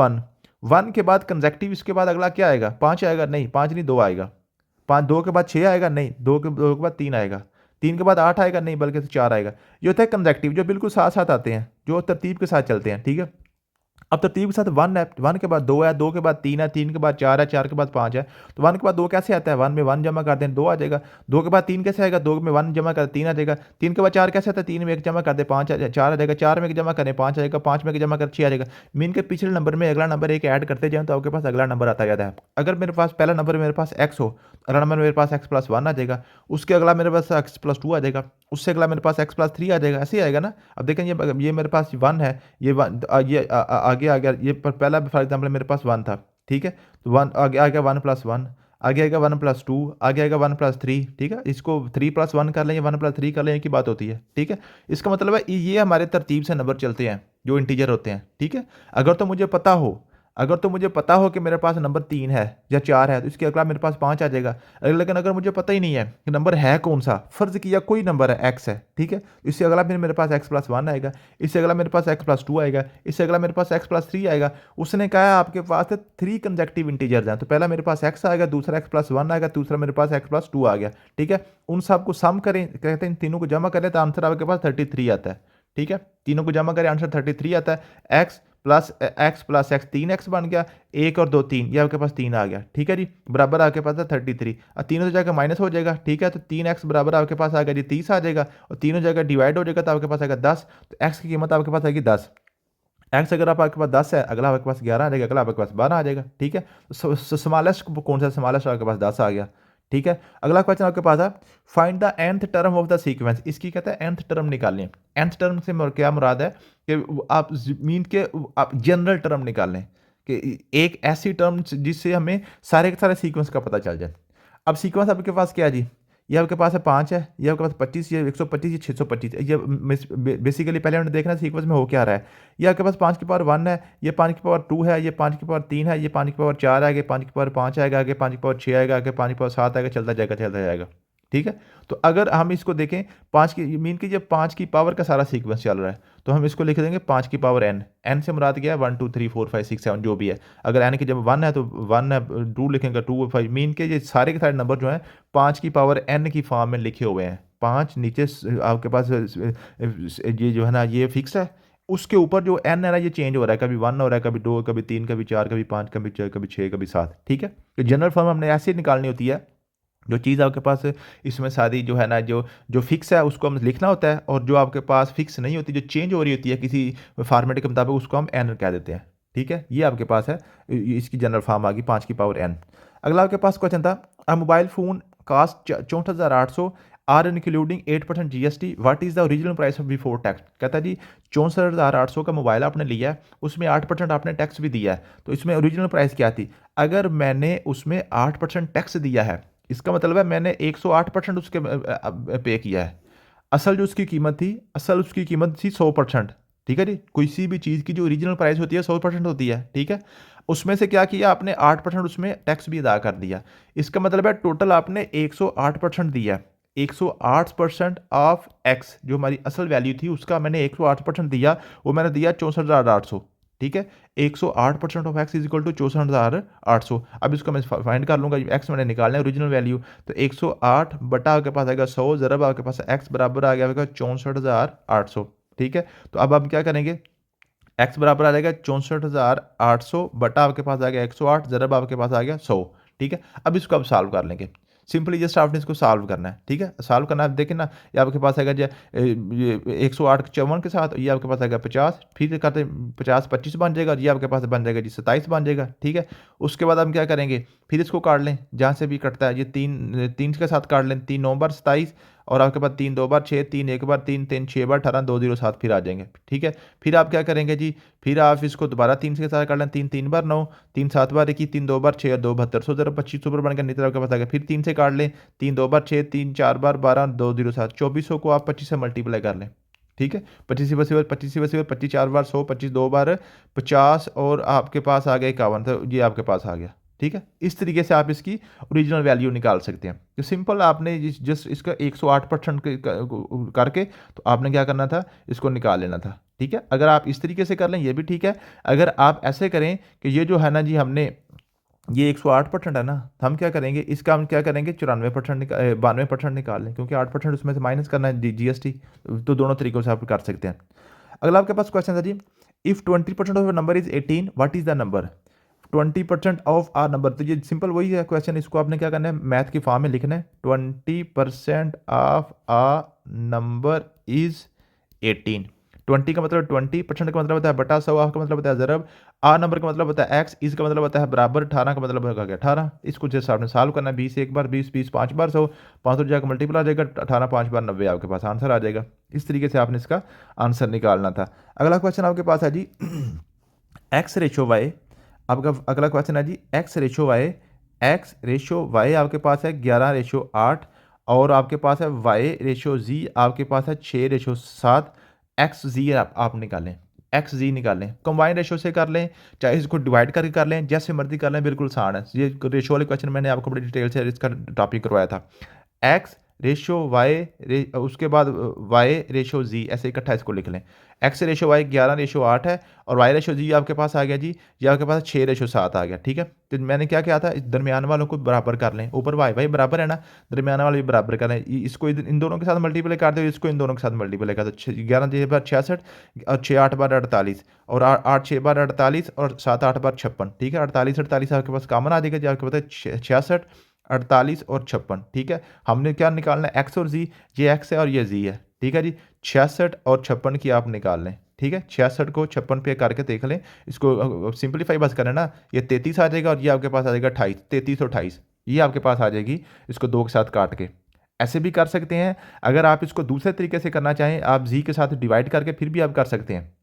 1 के बाद कंसेक्टिव, इसके बाद अगला क्या आएगा, 5 आएगा, नहीं 5 नहीं 2 आएगा, 5, 2 के बाद 6 आएगा, नहीं 2 के बाद 3 आएगा, 3 के बाद 8 आएगा, नहीं बल्कि 4 आएगा। ये होता है कंसेक्टिव, जो बिल्कुल साथ साथ आते हैं, जो तरतीब के साथ चलते हैं, ठीक है। अब तरतीब के साथ 1 है, 1 के बाद 2 है, 2 के बाद 3 है, 3 के बाद 4 है, 4 के बाद 5 है। तो 1 के बाद 2 कैसे आता है? 1 में 1 जमा कर दें 2 आ जाएगा। 2 के बाद 3 कैसे आएगा? 2 में 1 जमा कर 3 आ जाएगा। 3 के बाद 4 कैसे आता है? 3 में 1 जमा कर दे 5 4 आ जाएगा। 4 में 1 जमा करें 5 आ जाएगा। 5 में 1 जमा कर 6 आ जाएगा। मीन के पिछले नंबर में अगला नंबर एक ऐड करते जाएँ तो आपके पास अगला नंबर आता जाता है। अगर मेरे पास पहला नंबर मेरे पास x हो, अगला नंबर मेरे पास x + 1 आ जाएगा। उसके अगला मेरे पास x + 2 आ जाएगा। उससे अगला मेरे पास x + 3 आ जाएगा। ऐसे ही आएगा ना। अब देखें ये मेरे पास 1 है, ये आगे आ गया। ये पहला फॉर एग्जांपल मेरे पास 1 था, ठीक है। तो 1 आगे आ गया 1 + 1, आगे आएगा 1 + 2, आगे आएगा 1 + 3, ठीक है। इसको 3 + 1 कर लें या 1 + 3 कर लें, एक ही बात होती है, ठीक है। इसका मतलब है ये हमारे तरतीब से नंबर चलते हैं जो इंटीजर होते हैं, ठीक है। अगर तो मुझे पता हो कि मेरे पास नंबर 3 है या 4 है तो इसके अगला मेरे पास 5 आ जाएगा। लेकिन अगर मुझे पता ही नहीं है कि नंबर है कौन सा, फ़र्ज़ किया कोई नंबर है x है, ठीक है। इससे अगला फिर मेरे पास x + 1 आएगा, इससे अगला मेरे पास x + 2 आएगा, इससे अगला मेरे पास x + 3 आएगा। उसने कहा है आपके पास 3 कंसेक्युटिव इंटीजर्स हैं, तो पहला मेरे पास x आएगा, दूसरा x + 1 आएगा, तीसरा मेरे पास x + 2 आ गया, ठीक है। उन सबको सम करें, कहते हैं इन तीनों को जमा करें तो आंसर आपके पास 33 आता है, ठीक है। तीनों को जमा करें आंसर 33 आता है। x + x 3x बन गया, 1 और 2 3, ये आपके पास 3 आ गया, ठीक है जी। बराबर आपके पास है 33। अब तीनों से जाकर माइनस हो जाएगा, ठीक है। तो 3x बराबर आपके पास आ गया जी 30 आ जाएगा, और तीनों जगह डिवाइड हो जाएगा तो आपके पास आएगा 10। तो x की कीमत आपके पास आएगी 10। x अगर आपके पास 10 है, अगला आपके पास 11 आ जाएगा, अगला आपके पास 12 आ जाएगा, ठीक है। स्मॉलेस्ट कौन सा? स्मॉलेस्ट आपके पास 10 आ गया, ठीक है। अगला क्वेश्चन आपके पास है find the nth term of the sequence. इसकी कहता है nth टर्म निकालें। nth टर्म से क्या मुराद है कि आप मीन के आप जनरल टर्म निकालें कि एक ऐसी टर्म जिससे हमें सारे के सारे सीक्वेंस का पता चल जाए। अब सीक्वेंस आपके पास क्या है जी? ये आपके पास है 5 है, ये आपके पास 25, ये 125, ये 625 है। ये बेसिकली पहले हमने देखना सीक्वेंस में हो क्या रहा है। ये आपके पास 5 की पावर 1 है, ये 5 की पावर 2 है, ये 5 की पावर 3 है, ये 5 की पावर 4 है, आगे 5 की पावर 5 आएगा, आगे 5 की पावर 6 आएगा, आगे 5 की पावर 7 आएगा, चलता जाएगा, ठीक है। तो अगर हम इसको देखें 5 की मीन की जब 5 की पावर का सारा सीक्वेंस चल रहा है तो हम इसको लिख देंगे 5 की पावर n। n से मुराद क्या है? 1 2 3 4 5 6 7 जो भी है। अगर n की जब 1 है तो 1 है, 2 लिखेंगे 2 5, मीन के ये सारे के सारे नंबर जो हैं 5 की पावर n की फॉर्म में लिखे हुए हैं। 5 नीचे आपके पास ये जो है ना ये फिक्स है, उसके ऊपर जो n है ना ये चेंज हो रहा है, कभी 1 हो रहा है, कभी 2, कभी 3, कभी 4, कभी 5, कभी 6, कभी 6, कभी 7, ठीक है। तो जनरल फॉर्म हमने ऐसे निकालनी होती है। जो चीज़ आपके पास इसमें सारी जो है ना जो जो फिक्स है उसको हम लिखना होता है, और जो आपके पास फिक्स नहीं होती, जो चेंज हो रही होती है किसी फॉर्मेट के मुताबिक, उसको हम एन कह देते हैं, ठीक है। ये आपके पास है, इसकी जनरल फॉर्म आ गई 5 की पावर n। अगला आपके पास क्वेश्चन था a mobile phone cost 64,800 are including 8% GST, what is the original price of before tax. कहता है जी 64,800 का मोबाइल आपने लिया है, उसमें 8% आपने टैक्स भी दिया है, तो इसमें ओरिजिनल प्राइस क्या थी? अगर मैंने उसमें 8% टैक्स दिया है, इसका मतलब है मैंने 108% उसके पे किया है। असल उसकी कीमत थी 100%, ठीक है जी। किसी भी चीज़ की जो ओरिजिनल प्राइस होती है 100% होती है, ठीक है। उसमें से क्या किया आपने? 8% उसमें टैक्स भी अदा कर दिया। इसका मतलब है टोटल आपने 108% दिया। 108% ऑफ एक्स जो हमारी असल वैल्यू थी उसका मैंने 108% दिया, वो मैंने दिया 64,800, ठीक है। 108% of x is equal to 64,800। अब इसको मैं फाइंड कर लूँगा, एक्स मैंने निकालना है ओरिजिनल वैल्यू, तो 108 बटा आपके पास आएगा 100 ज़रब आपके पास एक्स बराबर आ गया 64,800, ठीक है। तो अब आप क्या करेंगे? एक्स बराबर आ जाएगा 64,800 बटा आपके पास आ गया 108 ज़रब आपके पास आ गया 100, ठीक है। अब इसको आप सॉल्व कर लेंगे। सिंपली जस्ट आपने इसको सॉल्व करना है, ठीक है। सॉल्व करना है, देखें ना ये आपके पास आएगा ये 108 54 के साथ, ये आपके पास आएगा 50, फिर करते 50 25 बन जाएगा, और ये आपके पास बन जाएगा जी 27 बन जाएगा, ठीक है। उसके बाद हम क्या करेंगे? फिर इसको काट लें जहाँ से भी कटता है, ये 3 के साथ काट लें, 3 9 बार 27, और आपके पास 3 2 बार 6, 3 1 बार 3 3 6 बार 18, 2 0 7 फिर आ जाएंगे, ठीक है। फिर आप क्या करेंगे जी? फिर आप इसको दोबारा 3 के साथ कर लें, 3 3 बार 9, 3 7 बार 21, 3 2 बार 6 और 2 72, 100 25 ऊपर बन के नीचे आपके पास आ गया। फिर 3 से काट लें, 3 2 बार 6, 3 4 बार 12, 2 0 7, 2400 को आप 25 से मल्टीप्लाई कर लें, ठीक है। 25 25 25 25 4 बार 100, 25 2 बार 50, और आपके पास आ गया 51, तो ये आपके पास आ गया, ठीक है। इस तरीके से आप इसकी ओरिजिनल वैल्यू निकाल सकते हैं। तो सिंपल आपने जस्ट इसका 108% करके तो आपने क्या करना था? इसको निकाल लेना था, ठीक है। अगर आप इस तरीके से कर लें ये भी ठीक है। अगर आप ऐसे करें कि ये जो है ना जी हमने ये 108% है ना, तो हम क्या करेंगे? इसका हम क्या करेंगे? 94% 92% निकाल लें, क्योंकि 8% उसमें से माइनस करना है GST। तो दोनों तरीकों से आप कर सकते हैं। अगला आपके पास क्वेश्चन है जी if 20% of number is 18, what is the number? 20% of our number, तो ये सिंपल वही है क्वेश्चन, इसको आपने क्या करना है, मैथ की फॉर्म में लिखना है। 20% ऑफ आ नंबर इज 18। 20 का मतलब 20%, का मतलब होता है बटा 100, का मतलब होता है ज़रब, आ नंबर का मतलब होता है एक्स, इसका मतलब होता है बराबर, 18 का मतलब होगा क्या 18। इसको जैसे आपने सॉल्व करना है, 20 एक बार 20, 20 5 बार 100, 500 जाकर मल्टीपल आ जाएगा, 18 5 बार 90, आपके पास आंसर आ जाएगा। इस तरीके से आपने इसका आंसर निकालना था। अगला क्वेश्चन आपके पास है जी एक्स रेशो वाई। आपका अगला क्वेश्चन है जी x ratio y. X ratio y आपके पास है 11:8, और आपके पास है वाई रेशो जी आपके पास है 6:7। एक्स जी आप निकालें, एक्स जी निकालें, कंबाइन रेशो से कर लें, चाहे इसको डिवाइड करके कर लें, जैसे मर्जी कर लें, बिल्कुल आसान है। ये रेशो वाले क्वेश्चन मैंने आपको बड़ी डिटेल से इसका टॉपिक करवाया था। एक्स रेशो वाई उसके बाद वाई रेशो जी, ऐसे इकट्ठा इसको लिख लें। एक्स रेशो वाई 11:8 है, और वाई रेशो जी आपके पास आ गया जी, ये आपके पास 6:7 आ गया। ठीक है, तो मैंने क्या किया था, इस दरमियान वालों को बराबर कर लें, ऊपर वाई वाई बराबर है ना, दरमियान वाले भी बराबर कर लें, इसको इन दोनों के साथ मल्टीप्लाई कर दो, इसको इन दोनों के साथ मल्टीप्लाई कर दो। 11 बार 66, और 6 8 बार 48, और 8 6 बार 48, और 7 8 बार 56। ठीक है, 48 48 आपके पास कॉमन आ जाएगा जी, आपके पास 66 48 और 56। ठीक है, हमने क्या निकालना है, एक्स और जी, ये एक्स है और ये जी है। ठीक है जी, 66 और 56 की आप निकाल लें। ठीक है, 66 को 56 पे करके देख लें, इसको सिंपलीफाई बस करें ना, ये 33 आ जाएगा, और ये आपके पास आ जाएगा 28, 33 और 28, ये आपके पास आ जाएगी, इसको 2 के साथ काट के। ऐसे भी कर सकते हैं, अगर आप इसको दूसरे तरीके से करना चाहें, आप जी के साथ डिवाइड करके फिर भी आप कर सकते हैं।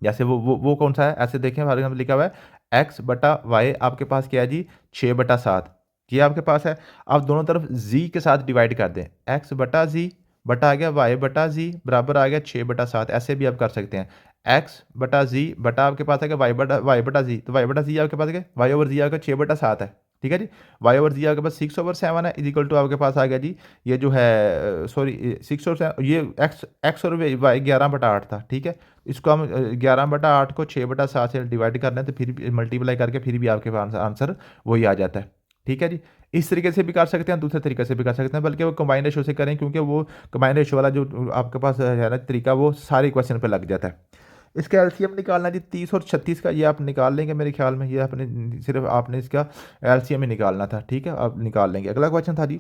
जैसे वो कौन सा है, ऐसे देखें, फॉर एग्जाम्पल लिखा हुआ है एक्स बटा वाई, आपके पास क्या है जी 6/7, ये आपके पास है। आप दोनों तरफ जी के साथ डिवाइड कर दें, एक्स बटा जी बटा आ गया वाई बटा जी बराबर आ गया 6/7, ऐसे भी आप कर सकते हैं। एक्स बटा जी बटा आपके पास है वाई बटा जी, तो वाई बटा जी आपके पास है वाई ओवर जी आपका 6/7 है। ठीक है जी, वाई ओवर जी आपके पास 6/7 है, इज इक्वल टू आपके पास आ गया जी, ये जो है सॉरी 6 और 7, ये एक्स एक्स और वाई 11/8 था। ठीक है, इसको हम 11/8 को 6/7 से डिवाइड कर लें, तो फिर भी मल्टीप्लाई करके फिर भी आपके पास आंसर वही आ जाता है। ठीक है जी, इस तरीके से भी कर सकते हैं, दूसरे तरीके से भी कर सकते हैं, बल्कि वो कंबाइन रेशो से करें, क्योंकि वो कंबाइन रेशो वाला जो आपके पास है ना तरीका, वो सारे क्वेश्चन पे लग जाता है। इसका एलसीएम निकालना जी 30 और 36 का, ये आप निकाल लेंगे मेरे ख्याल में, ये आपने सिर्फ आपने इसका एलसीएम ही निकालना था। ठीक है, आप निकाल लेंगे। अगला क्वेश्चन था जी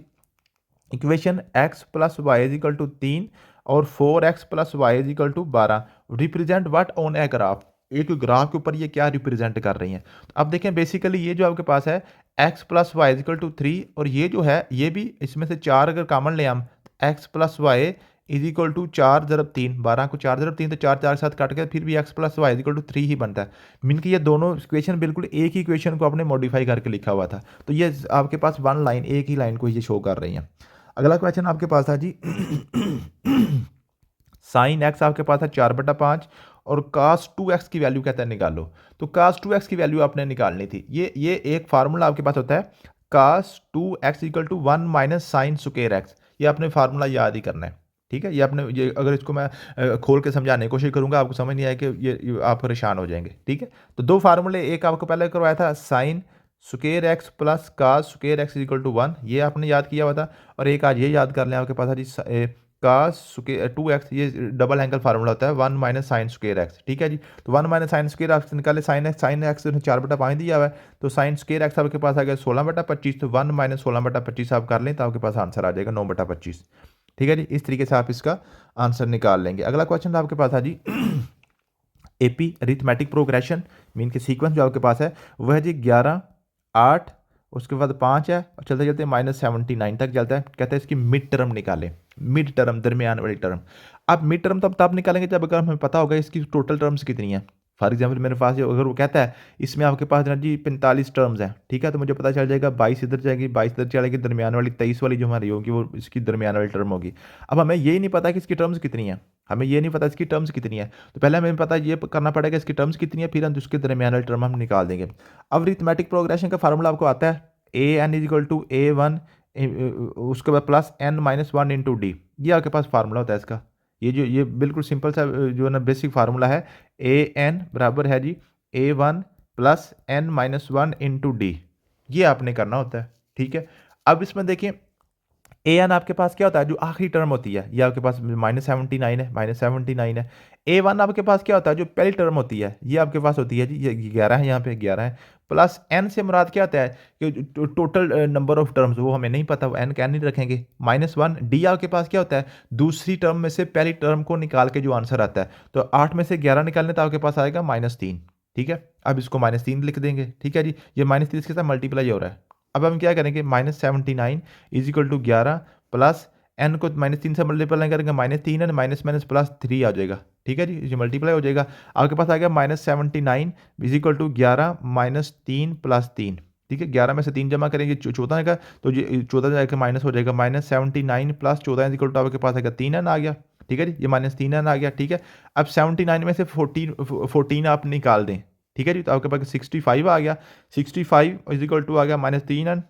equation x plus y is equal to 3 और 4x plus y is equal to 12 represent what on a graph. एक ग्राफ के ऊपर ये क्या रिप्रेजेंट कर रही हैं, तो अब देखें बेसिकली ये जो आपके पास है x plus y is equal to 3, और ये जो है ये भी इसमें से 4 अगर कॉमन ले हम, x plus y is equal to 4 × 3, 12 को 4 × 3, तो 4 4 के साथ काट के फिर भी x plus y is equal to 3 ही बनता है। मीन कि ये दोनों इक्वेशन बिल्कुल एक ही इक्वेशन को आपने मॉडिफाई करके लिखा हुआ था, तो ये आपके पास वन लाइन, एक ही लाइन को ये शो कर रही हैं। अगला क्वेश्चन आपके पास था जी साइन एक्स आपके पास है 4/5, और कास 2x की वैल्यू कहता है निकालो। तो कास 2x की वैल्यू आपने निकालनी थी, ये एक फार्मूला आपके पास होता है, cos 2x equal to 1 minus sine square x, ये आपने फार्मूला याद ही करना है। ठीक है, ये आपने, ये अगर इसको मैं खोल के समझाने की कोशिश करूंगा, आपको समझ नहीं आए कि ये आप परेशान हो जाएंगे। ठीक है, तो दो फार्मूले, एक आपको पहले करवाया था sine square x plus cos square x equal to 1, ये आपने याद किया हुआ था, और एक आज ये याद कर लें आपके पास है जी कास स्क्वायर 2x, ये डबल एंगल फार्मूला होता है 1 माइनस साइन स्क्वायर एक्स। ठीक है जी, तो 1 माइनस साइन स्क्वायर एक्स निकाले, साइन एक्स 4/5 दिया हुआ है, तो साइन स्क्वायर एक्स आपके पास आ गया 16/25, तो 1 माइनस 16/25 आप कर लें, तो आपके पास आंसर आ जाएगा 9/25। ठीक है जी, इस तरीके से आप इसका आंसर निकाल लेंगे। अगला क्वेश्चन आपके पास है जी एपी अरिथमेटिक प्रोग्रेशन, मीन के सीक्वेंस जो आपके पास है वह है जी 11 8, उसके बाद 5 है, और चलते चलते -79 तक चलता है। कहते हैं इसकी मिड टर्म निकालें, मिड टर्म दरमियान वाली टर्म। अब मिड टर्म तब निकालेंगे जब अगर हमें पता होगा इसकी टोटल टर्म्स कितनी है। फॉर एग्जाम्पल मेरे पास अगर वो कहता है इसमें आपके पास ना जी 45 टर्म्स हैं, ठीक है, तो मुझे पता चल जाएगा 22 इधर जाएगी, 22 इधर चलेगी, दरमियान वाली 23 वाली जो हमारी होगी वो इसकी दरमियान वाली टर्म होगी। अब हमें ये नहीं पता कि इसकी टर्म्स कितनी है, हमें ये नहीं पता इसकी टर्म्स कितनी है, तो पहले हमें पता ये करना पड़ेगा इसकी टर्म्स कितनी है, फिर हम उसके दरमियान वाली टर्म हम निकाल देंगे। अब अरिथमेटिक प्रोग्रेशन का फार्मूला आपको आता है an is equal to a1, उसके बाद प्लस n-1 इंटू डी, ये आपके पास फार्मूला होता है इसका। ये बिल्कुल सिंपल सा जो है ना बेसिक फार्मूला है, an बराबर है जी a1 plus n-1 into D, ये आपने करना होता है। ठीक है, अब इसमें देखिए ए एन आपके पास क्या होता है, जो आखिरी टर्म होती है, ये आपके पास -79 है, -79 है। ए वन आपके पास क्या होता है, जो पहली टर्म होती है, ये आपके पास होती है जी, ये 11 है, यहाँ पे 11 है। प्लस एन से मुराद क्या होता है कि टोटल नंबर ऑफ टर्म्स, वो हमें नहीं पता, वो एन कैन नहीं रखेंगे। -1 डी आपके पास क्या होता है, दूसरी टर्म में से पहली टर्म को निकाल के जो आंसर आता है, तो 8 में से 11 निकालने तो आपके पास आएगा -3। ठीक है, अब इसको -3 लिख देंगे। ठीक है जी, ये -3 इसके साथ मल्टीप्लाई हो रहा है। अब हम क्या करेंगे, -79 is equal to 11 plus n को -3 से मल्टीप्लाई करेंगे, -3 है, माइनस माइनस प्लस 3 आ जाएगा। ठीक है जी, ये मल्टीप्लाई हो जाएगा, आपके पास आ गया -79 इज इक्वल टू 11 -3 प्लस 3। ठीक है, 11 में से 3 जमा करेंगे 14 का, तो ये 14 जाकर माइनस हो जाएगा, -79 प्लस 14 इज इक्वल टू आपके पास आएगा 3 एन आ गया। ठीक है जी, ये -3 एन आ गया। ठीक है, अब 79 में से 14 आप निकाल दें। ठीक है जी, तो आपके पास 65 आ गया, 65 इज इक्वल टू आ गया -3 एन,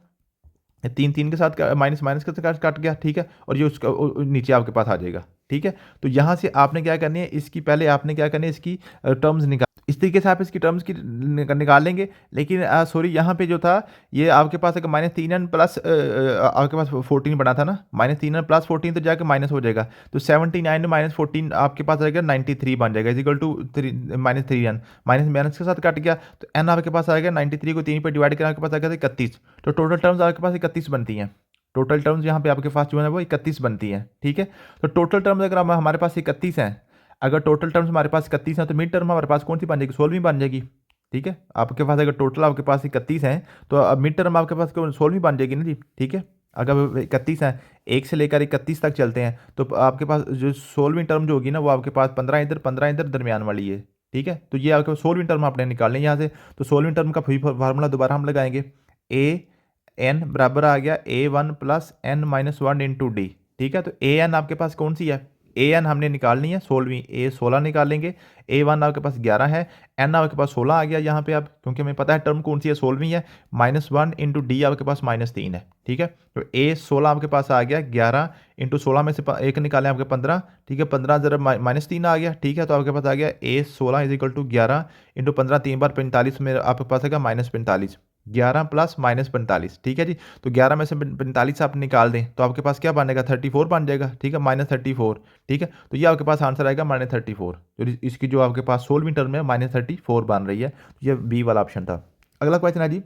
तीन तीन के साथ माइनस माइनस के साथ कट गया। ठीक है, और ये उसका नीचे आपके पास आ जाएगा। ठीक है, तो यहाँ से आपने क्या करनी है, इसकी पहले आपने क्या करनी है, इसकी टर्म्स निकाल, इस तरीके से आप इसकी टर्म्स की निकाल लेंगे। लेकिन सॉरी, यहाँ पे जो था ये आपके पास अगर -3 एन प्लस आपके पास 14 बना था ना, -3 एन प्लस 14 तो जाके माइनस हो जाएगा, तो 79 माइनस 14 आपके पास आएगा 93 बन जाएगा, is equal to -3 n, minus minus के साथ कट गया, तो एन आपके पास आएगा 93 को 3 पे डिवाइड करके आपके पास आएगा 31। तो टोटल टर्म्स आपके पास 31 बनती हैं। टोटल टर्म्स यहाँ पे आपके पास जो है वो 31 बनती हैं। ठीक है, तो टोटल टर्म्स अगर हमारे पास 31 हैं, अगर टोटल टर्म्स हमारे पास 31 हैं, तो मिड टर्म हमारे पास कौन सी बन जाएगी, 16वीं बन जाएगी। ठीक है, आपके पास अगर टोटल आपके पास 31 हैं, तो अब मिड टर्म आपके पास 16वीं बन जाएगी ना जी। ठीक है, अगर 31 हैं, 1 से लेकर 31 तक चलते हैं, तो आपके पास जो 16वीं टर्म जो होगी ना, वो आपके पास 15 इधर दरमियान वाली है। ठीक है, तो ये आपके 16वीं टर्म आपने निकालनी है यहाँ से, तो 16वीं टर्म का फार्मूला दोबारा हम लगाएंगे, ए एन बराबर आ गया A1 plus n minus 1 into d. ठीक है, तो ए एन आपके पास कौन सी है, ए एन हमने निकालनी है 16वीं, ए 16 निकालेंगे, A1 आपके पास 11 है, एन आपके पास 16 आ गया यहाँ पे, अब क्योंकि हमें पता है टर्म कौन सी है, 16वीं है, -1 इंटू डी आपके पास -3 है। ठीक है, तो ए 16 आपके पास आ गया, 11 इंटू 16 में से एक निकालें आपके 15। ठीक है, 15 जरा -3 आ गया। ठीक है, तो आपके पास आ गया ए 16 इज इक्वल टू 11 इंटू 15, 3 बार 45 में आपके पास आएगा -45, 11 प्लस -45। ठीक है जी, तो 11 में से 45 आप निकाल दें, तो आपके पास क्या बनेगा, 34 बन जाएगा। ठीक है, -34। ठीक है, तो ये आपके पास आंसर आएगा -34, तो इसकी जो आपके पास 16वीं टर्म है -34 बन रही है, तो ये बी वाला ऑप्शन था। अगला क्वेश्चन है जी,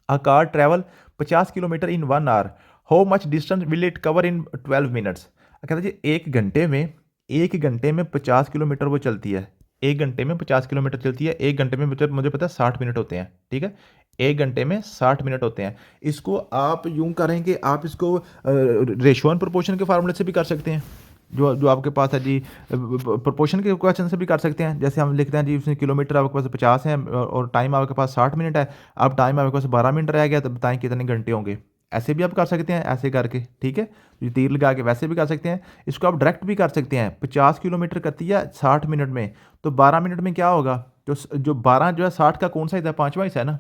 a car travel 50 kilometer in 1 hour, how much distance will it cover in 12 minutes. कहता जी एक घंटे में 50 किलोमीटर वो चलती है, एक घंटे में 50 किलोमीटर चलती है, एक घंटे में मुझे पता है 60 मिनट होते हैं। ठीक है, एक घंटे में 60 मिनट होते हैं। इसको आप यूं करेंगे, आप इसको रेशियो एंड प्रोपोर्शन के फार्मूले से भी कर सकते हैं, जो जो आपके पास है जी, प्रोपोर्शन के क्वेश्चन से भी कर सकते हैं। जैसे हम लिखते हैं जी, उसमें किलोमीटर आपके पास 50 है और टाइम आपके पास 60 मिनट है, अब टाइम आपके पास 12 मिनट रह गया, तो बताएं कितने घंटे होंगे। ऐसे भी आप कर सकते हैं, ऐसे करके। ठीक है, जो तीर लगा के वैसे भी कर सकते हैं, इसको आप डायरेक्ट भी कर सकते हैं। 50 किलोमीटर करती है 60 मिनट में, तो 12 मिनट में क्या होगा, जो 12 जो है 60 का कौन सा हिस्सा है, 5वां हिस्सा है ना,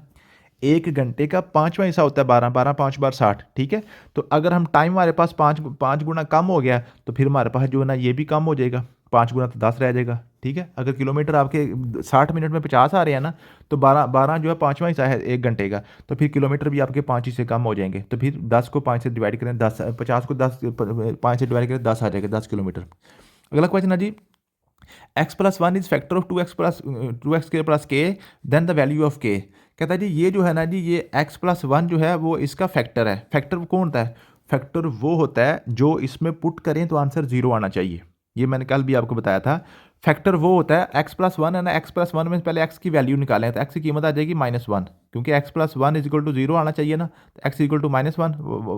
एक घंटे का 5वां हिस्सा होता है 12, 12 5 बार 60। ठीक है, तो अगर हम टाइम हमारे पास 5 गुना कम हो गया, तो फिर हमारे पास जो है ना ये भी कम हो जाएगा, 5 गुना तो 10 रह जाएगा। ठीक है, अगर किलोमीटर आपके 60 मिनट में 50 आ रहे हैं ना, तो 12 जो है 5वां हिस्सा है एक घंटे का, तो फिर किलोमीटर भी आपके 5 से कम हो जाएंगे। तो फिर 10 को 5 से डिवाइड करें, 10 50 को 5 से डिवाइड करें, 10 आ जाएगा, 10 किलोमीटर। अगला क्वेश्चन है जी, x+1 is factor of 2x square plus के, देन द वैल्यू ऑफ के। कहता है जी, ये जो है ना जी, ये x+1 जो है वो इसका फैक्टर है। फैक्टर कौन होता है, फैक्टर वो होता है जो इसमें पुट करें तो आंसर 0 आना चाहिए। ये मैंने कल भी आपको बताया था, फैक्टर वो होता है x+1 है ना, x+1 में पहले x की वैल्यू निकालें, तो x की कीमत आ जाएगी -1, क्योंकि x+1 इज इक्वल टू 0 आना चाहिए ना, तो x इक्वल टू -1,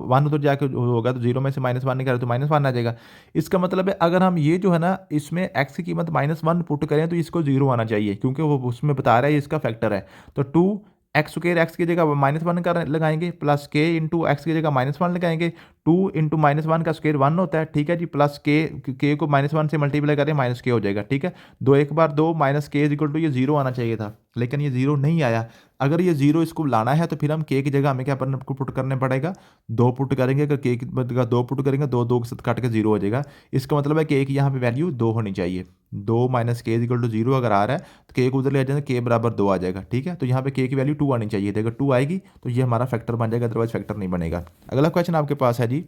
1 उधर जाके होगा, तो 0 में से -1 निकाले तो -1 आ जाएगा। इसका मतलब है अगर हम ये जो है ना, इसमें x की कीमत -1 पुट करें तो इसको 0 आना चाहिए, क्योंकि वो उसमें बता रहा है इसका फैक्टर है। तो 2x स्क्वायर x की जगह -1 का लगाएंगे, प्लस k इंटू एक्स की जगह -1 लगाएंगे, 2 इंटू -1 का स्क्वायर 1 होता है। ठीक है जी, प्लस k को -1 से मल्टीप्लाई करें, माइनस के हो जाएगा। ठीक है, 2 एक बार 2 माइनस के इज इक्वल टू, ये 0 आना चाहिए था, लेकिन ये 0 नहीं आया। अगर ये 0 इसको लाना है, तो फिर हम k की जगह हमें क्या पुट करने पड़ेगा, 2 पुट करेंगे। अगर k की जगह 2 पुट करेंगे, 2 के साथ काट के 0 हो जाएगा। इसका मतलब है k की यहाँ पे वैल्यू 2 होनी चाहिए। 2 माइनस के इज इक्वल टू 0 अगर आ रहा है, तो k को उधर ले जाएंगे, k बराबर 2 आ जाएगा। ठीक है, तो यहाँ पे k की वैल्यू 2 आनी चाहिए थी, अगर 2 आएगी तो ये हमारा फैक्टर बन जाएगा, अदरवाइज फैक्टर नहीं बनेगा। अगला क्वेश्चन आपके पास है जी,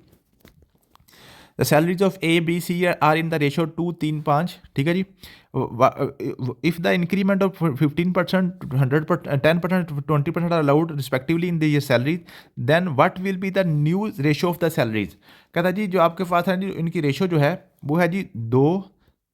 the salaries of A B C are in the ratio 2-3-5, ठीक है जी। If the increment of 15%, 100%, 10%, 20% are allowed respectively in the salaries, then what will be the new ratio of the salaries. कहता है जी जो आपके पास है जी इनकी रेशो जो है वो है जी 2,